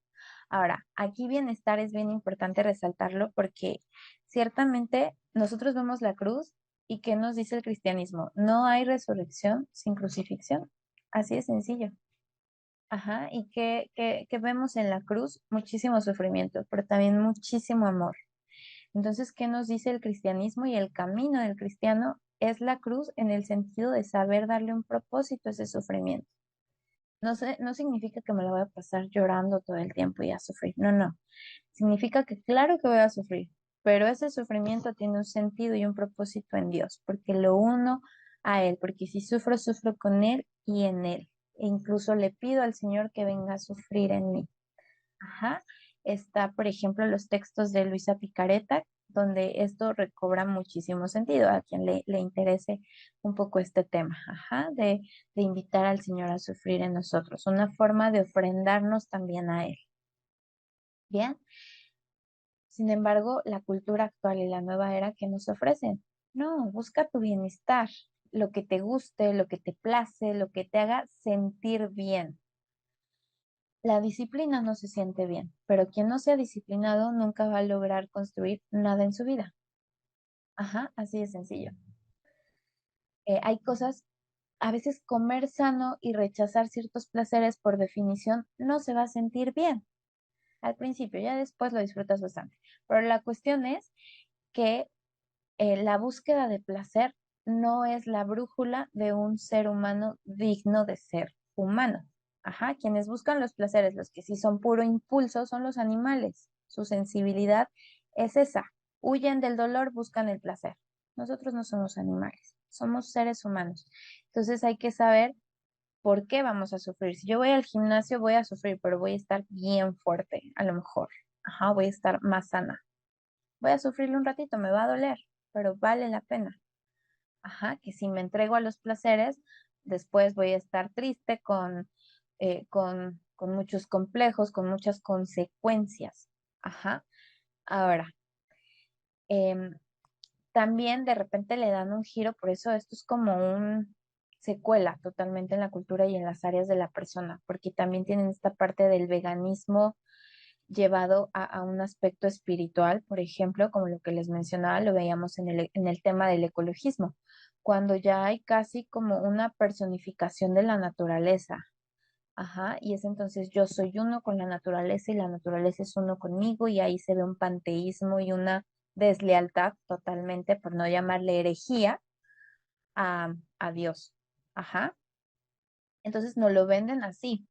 Ahora, aquí bienestar es bien importante resaltarlo porque ciertamente nosotros vemos la cruz y ¿qué nos dice el cristianismo? No hay resurrección sin crucifixión. Así de sencillo. Ajá, y que vemos en la cruz muchísimo sufrimiento, pero también muchísimo amor. Entonces, ¿qué nos dice el cristianismo? Y el camino del cristiano es la cruz en el sentido de saber darle un propósito a ese sufrimiento. No sé, no significa que me la voy a pasar llorando todo el tiempo y a sufrir. No, no. Significa que claro que voy a sufrir, pero ese sufrimiento tiene un sentido y un propósito en Dios, porque lo uno a Él, porque si sufro, sufro con Él y en Él. E incluso le pido al Señor que venga a sufrir en mí. Ajá. Está, por ejemplo, los textos de Luisa Picareta, donde esto recobra muchísimo sentido a quien le interese un poco este tema, ajá, de invitar al Señor a sufrir en nosotros, una forma de ofrendarnos también a Él. Bien, sin embargo, la cultura actual y la nueva era que nos ofrecen, no, busca tu bienestar, lo que te guste, lo que te place, lo que te haga sentir bien. La disciplina no se siente bien, pero quien no sea disciplinado nunca va a lograr construir nada en su vida. Ajá, así de sencillo. Hay cosas, a veces comer sano y rechazar ciertos placeres por definición no se va a sentir bien al principio, ya después lo disfrutas bastante. Pero la cuestión es que la búsqueda de placer no es la brújula de un ser humano digno de ser humano. Ajá, quienes buscan los placeres, los que sí son puro impulso, son los animales. Su sensibilidad es esa. Huyen del dolor, buscan el placer. Nosotros no somos animales, somos seres humanos. Entonces hay que saber por qué vamos a sufrir. Si yo voy al gimnasio, voy a sufrir, pero voy a estar bien fuerte, a lo mejor. Ajá, voy a estar más sana. Voy a sufrirlo un ratito, me va a doler, pero vale la pena. Ajá, que si me entrego a los placeres, después voy a estar triste con muchos complejos, con muchas consecuencias. Ajá. Ahora, em, también de repente le dan un giro, por eso esto es como un secuela totalmente en la cultura y en las áreas de la persona, porque también tienen esta parte del veganismo llevado a un aspecto espiritual, por ejemplo, como lo que les mencionaba, lo veíamos en el tema del ecologismo, cuando ya hay casi como una personificación de la naturaleza. Ajá, y es entonces yo soy uno con la naturaleza y la naturaleza es uno conmigo y ahí se ve un panteísmo y una deslealtad totalmente, por no llamarle herejía, a Dios. Ajá, entonces nos lo venden así,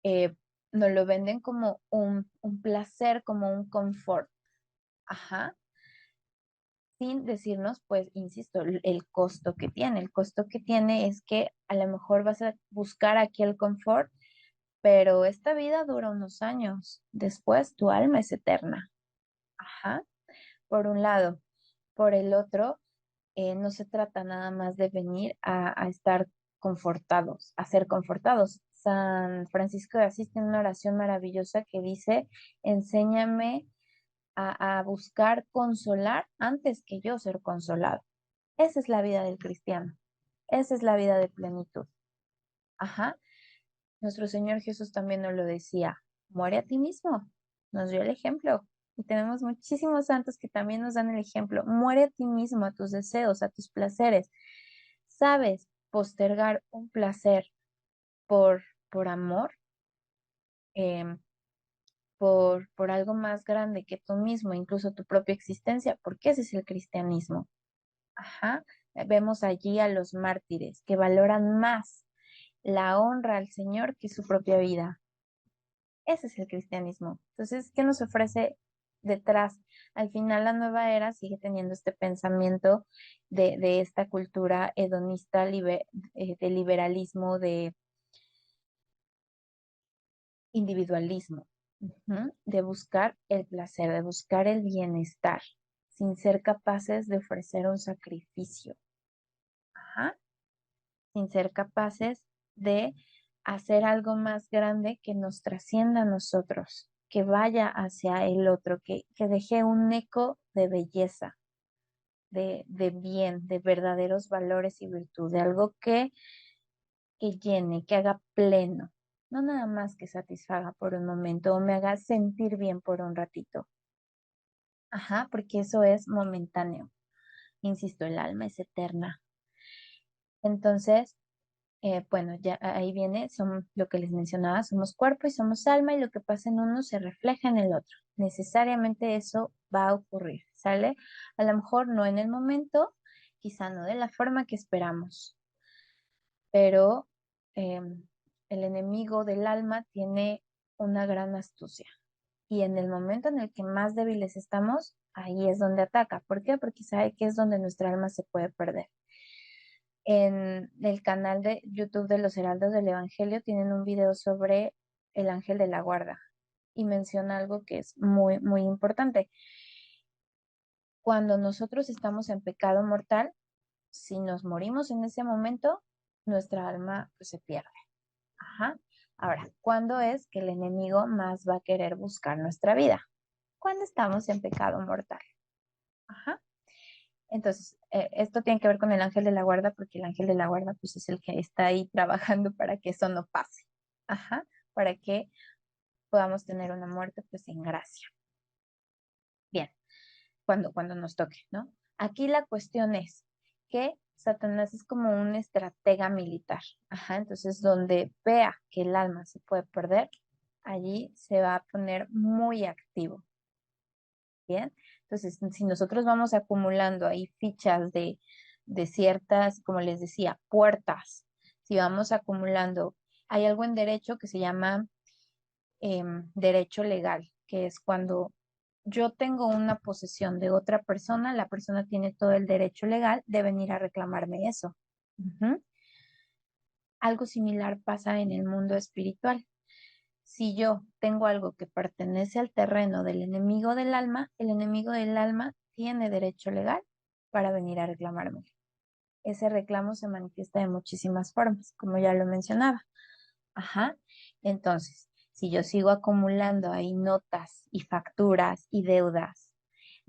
eh, nos lo venden como un placer, como un confort. Ajá, sin decirnos, pues, insisto, el costo que tiene. El costo que tiene es que a lo mejor vas a buscar aquí el confort, pero esta vida dura unos años. Después tu alma es eterna. Ajá, por un lado. Por el otro, no se trata nada más de venir a estar confortados, a ser confortados. San Francisco de Asís tiene una oración maravillosa que dice, enséñame a buscar consolar antes que yo ser consolado. Esa es la vida del cristiano. Esa es la vida de plenitud. Ajá. Nuestro Señor Jesús también nos lo decía. Muere a ti mismo. Nos dio el ejemplo. Y tenemos muchísimos santos que también nos dan el ejemplo. Muere a ti mismo, a tus deseos, a tus placeres. ¿Sabes postergar un placer por, por amor? Em, por algo más grande que tú mismo, incluso tu propia existencia, porque ese es el cristianismo. Ajá. Vemos allí a los mártires que valoran más la honra al Señor que su propia vida. Ese es el cristianismo. Entonces, ¿qué nos ofrece detrás? Al final, la nueva era sigue teniendo este pensamiento de esta cultura hedonista, de liberalismo, de individualismo, ujú, de buscar el placer, de buscar el bienestar, sin ser capaces de ofrecer un sacrificio. Ajá. Sin ser capaces de hacer algo más grande que nos trascienda a nosotros, que vaya hacia el otro, que deje un eco de belleza, de bien, de verdaderos valores y virtud, de algo que llene, que haga pleno, no nada más que satisfaga por un momento o me haga sentir bien por un ratito. Ajá, porque eso es momentáneo. Insisto, el alma es eterna. Entonces, bueno, ya ahí viene, son lo que les mencionaba, somos cuerpo y somos alma y lo que pasa en uno se refleja en el otro. Necesariamente eso va a ocurrir, ¿sale? A lo mejor no en el momento, quizá no de la forma que esperamos, pero el enemigo del alma tiene una gran astucia y en el momento en el que más débiles estamos, ahí es donde ataca. ¿Por qué? Porque sabe que es donde nuestra alma se puede perder. En el canal de YouTube de los Heraldos del Evangelio tienen un video sobre el ángel de la guarda y menciona algo que es muy, muy importante. Cuando nosotros estamos en pecado mortal, si nos morimos en ese momento, nuestra alma pues, se pierde. Ajá. Ahora, ¿cuándo es que el enemigo más va a querer buscar nuestra vida? Cuando estamos en pecado mortal. Ajá. Entonces, esto tiene que ver con el ángel de la guarda, porque el ángel de la guarda, pues, es el que está ahí trabajando para que eso no pase. Ajá, para que podamos tener una muerte, pues, en gracia. Bien, cuando nos toque, ¿no? Aquí la cuestión es que Satanás es como un estratega militar. Ajá, entonces, donde vea que el alma se puede perder, allí se va a poner muy activo. Bien, entonces, si nosotros vamos acumulando ahí fichas de ciertas, como les decía, puertas, si vamos acumulando, hay algo en derecho que se llama derecho legal, que es cuando yo tengo una posesión de otra persona, la persona tiene todo el derecho legal de venir a reclamarme eso. Ujú. Algo similar pasa en el mundo espiritual. Si yo tengo algo que pertenece al terreno del enemigo del alma, el enemigo del alma tiene derecho legal para venir a reclamarme. Ese reclamo se manifiesta de muchísimas formas, como ya lo mencionaba. Ajá. Entonces, si yo sigo acumulando ahí notas y facturas y deudas,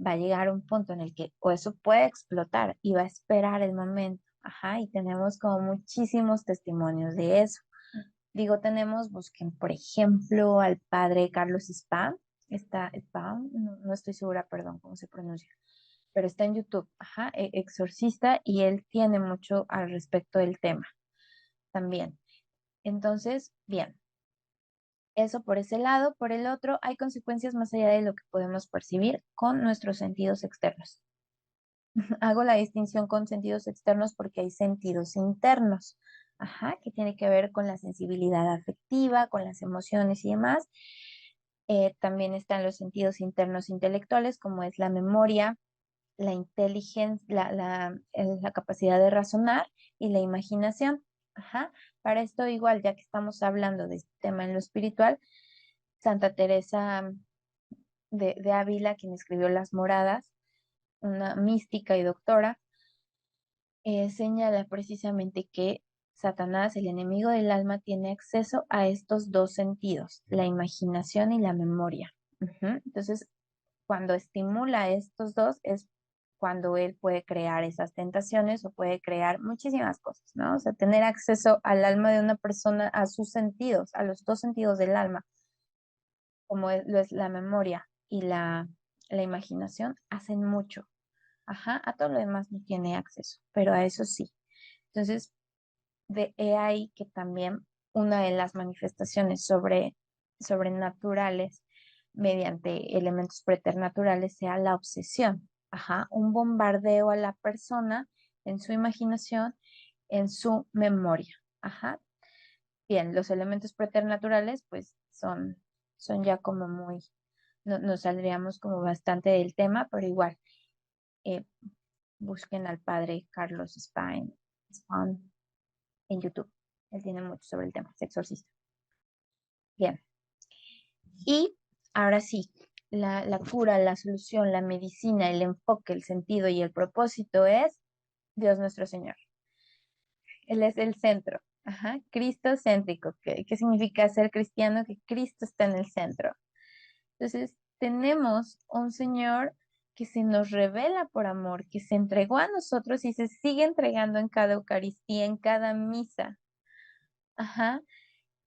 va a llegar un punto en el que o eso puede explotar y va a esperar el momento. Ajá. Y tenemos como muchísimos testimonios de eso. Digo, tenemos, busquen, por ejemplo, al padre Carlos Spam. Está Spam, no estoy segura, perdón, cómo se pronuncia, pero está en YouTube, ajá, exorcista, y él tiene mucho al respecto del tema también. Entonces, bien, eso por ese lado. Por el otro, hay consecuencias más allá de lo que podemos percibir con nuestros sentidos externos. Hago la distinción con sentidos externos porque hay sentidos internos, ajá, que tiene que ver con la sensibilidad afectiva, con las emociones y demás. También están los sentidos internos intelectuales, como es la memoria, la inteligencia, la capacidad de razonar y la imaginación. Ajá. Para esto igual, ya que estamos hablando de este tema en lo espiritual, Santa Teresa de Ávila, quien escribió Las Moradas, una mística y doctora, señala precisamente que Satanás, el enemigo del alma, tiene acceso a estos dos sentidos, la imaginación y la memoria. Ujú. Entonces, cuando estimula estos dos es cuando él puede crear esas tentaciones o puede crear muchísimas cosas, ¿no? O sea, tener acceso al alma de una persona, a sus sentidos, a los dos sentidos del alma, como lo es la memoria y la imaginación, hacen mucho. Ajá, a todo lo demás no tiene acceso, pero a eso sí. Entonces, de ahí que también una de las manifestaciones sobrenaturales mediante elementos preternaturales sea la obsesión. Ajá, un bombardeo a la persona en su imaginación, en su memoria. Ajá. Bien, los elementos preternaturales pues son ya como muy, nos saldríamos como bastante del tema, pero igual, eh, busquen al padre Carlos Spahn en YouTube. Él tiene mucho sobre el tema, es exorcista. Bien, y ahora sí, la cura, la solución, la medicina, el enfoque, el sentido y el propósito es Dios nuestro Señor. Él es el centro. Ajá, cristocéntrico. ¿Qué significa ser cristiano? Que Cristo está en el centro. Entonces, tenemos un Señor que se nos revela por amor, que se entregó a nosotros y se sigue entregando en cada Eucaristía, en cada misa. Ajá,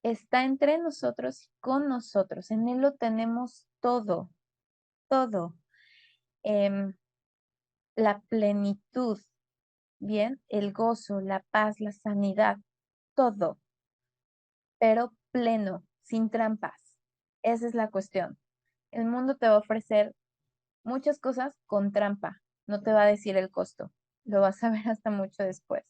está entre nosotros y con nosotros. En Él lo tenemos todo, todo. Em, la plenitud, bien, el gozo, la paz, la sanidad, todo, pero pleno, sin trampas. Esa es la cuestión. El mundo te va a ofrecer muchas cosas con trampa. No te va a decir el costo. Lo vas a ver hasta mucho después.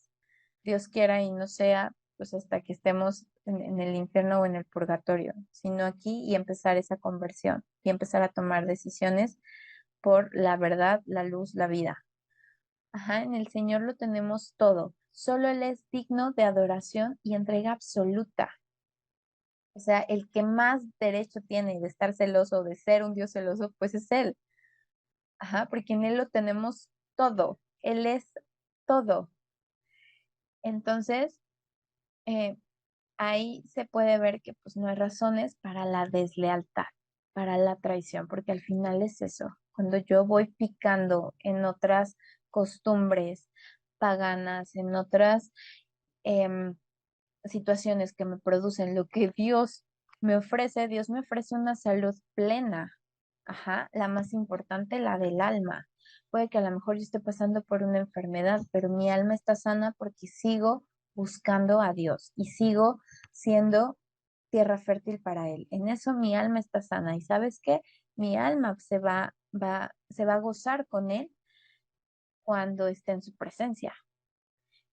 Dios quiera y no sea, pues hasta que estemos en el infierno o en el purgatorio, sino aquí y empezar esa conversión y empezar a tomar decisiones por la verdad, la luz, la vida. Ajá, en el Señor lo tenemos todo. Solo Él es digno de adoración y entrega absoluta. O sea, el que más derecho tiene de estar celoso, de ser un Dios celoso, pues es Él. Ajá, porque en Él lo tenemos todo. Él es todo. Entonces, eh, ahí se puede ver que pues no hay razones para la deslealtad, para la traición, porque al final es eso. Cuando yo voy picando en otras costumbres paganas, en otras em, situaciones que me producen lo que Dios me ofrece una salud plena, ajá, la más importante, la del alma. Puede que a lo mejor yo esté pasando por una enfermedad, pero mi alma está sana porque sigo buscando a Dios y sigo siendo tierra fértil para Él. En eso mi alma está sana. ¿Y sabes qué? Mi alma se va a gozar con Él cuando esté en su presencia.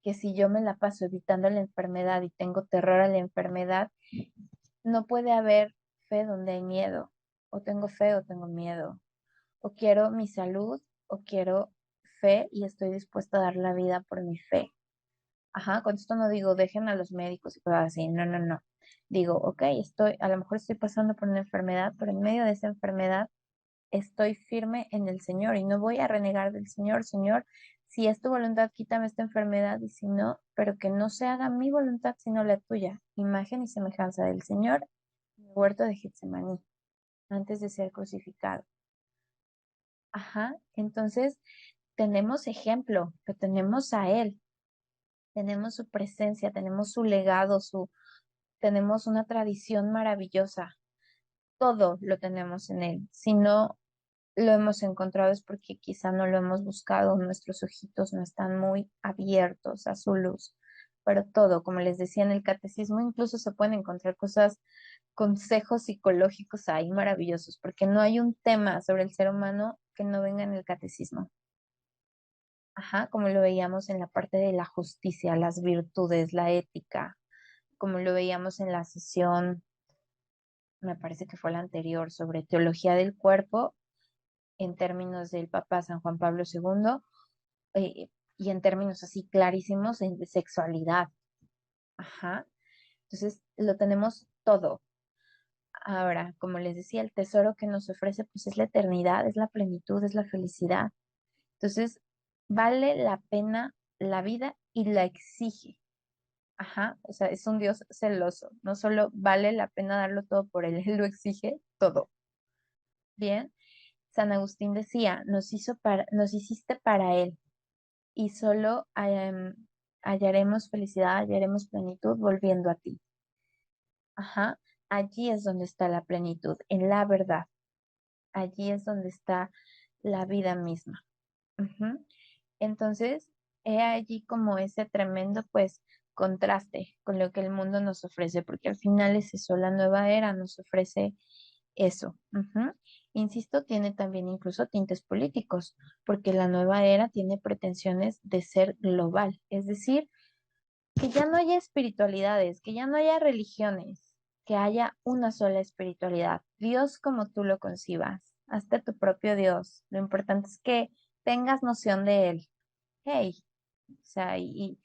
Que si yo me la paso evitando la enfermedad y tengo terror a la enfermedad, no puede haber fe donde hay miedo. O tengo fe o tengo miedo. O quiero mi salud o quiero fe y estoy dispuesta a dar la vida por mi fe. Ajá, con esto no digo dejen a los médicos y cosas así, no, no, no. Digo, ok, a lo mejor estoy pasando por una enfermedad, pero en medio de esa enfermedad estoy firme en el Señor y no voy a renegar del Señor. Señor, si es tu voluntad, quítame esta enfermedad y si no, pero que no se haga mi voluntad sino la tuya. Imagen y semejanza del Señor en el huerto de Getsemaní, antes de ser crucificado. Ajá, entonces tenemos ejemplo, lo tenemos a Él, tenemos su presencia, tenemos su legado, tenemos una tradición maravillosa. Todo lo tenemos en Él. Si no lo hemos encontrado es porque quizá no lo hemos buscado, nuestros ojitos no están muy abiertos a su luz. Pero todo, como les decía en el catecismo, incluso se pueden encontrar cosas, consejos psicológicos ahí maravillosos, porque no hay un tema sobre el ser humano que no venga en el catecismo. Ajá, como lo veíamos en la parte de la justicia, las virtudes, la ética, como lo veíamos en la sesión, me parece que fue la anterior, sobre teología del cuerpo en términos del Papa San Juan Pablo II, eh, y en términos así clarísimos de sexualidad. Ajá. Entonces, lo tenemos todo. Ahora, como les decía, el tesoro que nos ofrece, pues es la eternidad, es la plenitud, es la felicidad. Entonces, vale la pena la vida y la exige. Ajá, o sea, es un Dios celoso. No solo vale la pena darlo todo por él, él lo exige todo. Bien, San Agustín decía, nos hiciste para él y solo hallaremos felicidad, hallaremos plenitud volviendo a ti. Ajá, allí es donde está la plenitud, en la verdad. Allí es donde está la vida misma. Ujú. Entonces, he allí como ese tremendo, pues, contraste con lo que el mundo nos ofrece, porque al final es eso, la nueva era nos ofrece eso. Ujú. Insisto, tiene también incluso tintes políticos, porque la nueva era tiene pretensiones de ser global, es decir, que ya no haya espiritualidades, que ya no haya religiones, que haya una sola espiritualidad, Dios como tú lo concibas, hasta tu propio Dios. Lo importante es que tengas noción de Él. Hey, o sea, y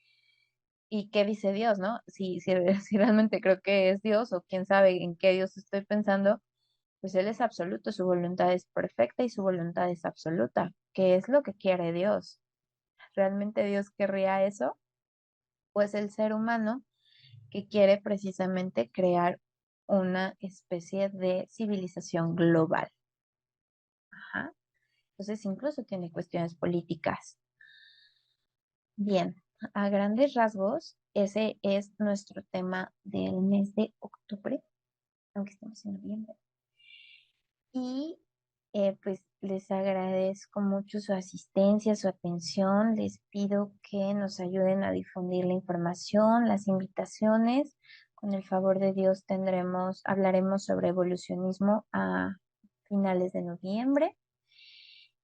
qué dice Dios, ¿no? Si realmente creo que es Dios o quién sabe en qué Dios estoy pensando, pues Él es absoluto, su voluntad es perfecta y su voluntad es absoluta. ¿Qué es lo que quiere Dios? ¿Realmente Dios querría eso? Pues el ser humano que quiere precisamente crear una especie de civilización global. Ajá. Entonces, incluso tiene cuestiones políticas. Bien, a grandes rasgos, ese es nuestro tema del mes de octubre, aunque estamos en noviembre. Y pues les agradezco mucho su asistencia, su atención. Les pido que nos ayuden a difundir la información, las invitaciones. Con el favor de Dios hablaremos sobre evolucionismo a finales de noviembre.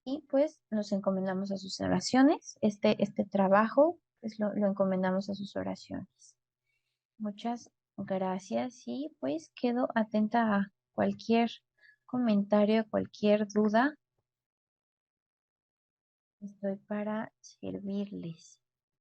Y pues nos encomendamos a sus oraciones. Este trabajo, pues lo encomendamos a sus oraciones. Muchas gracias y pues quedo atenta a cualquier comentario, cualquier duda. Estoy para servirles.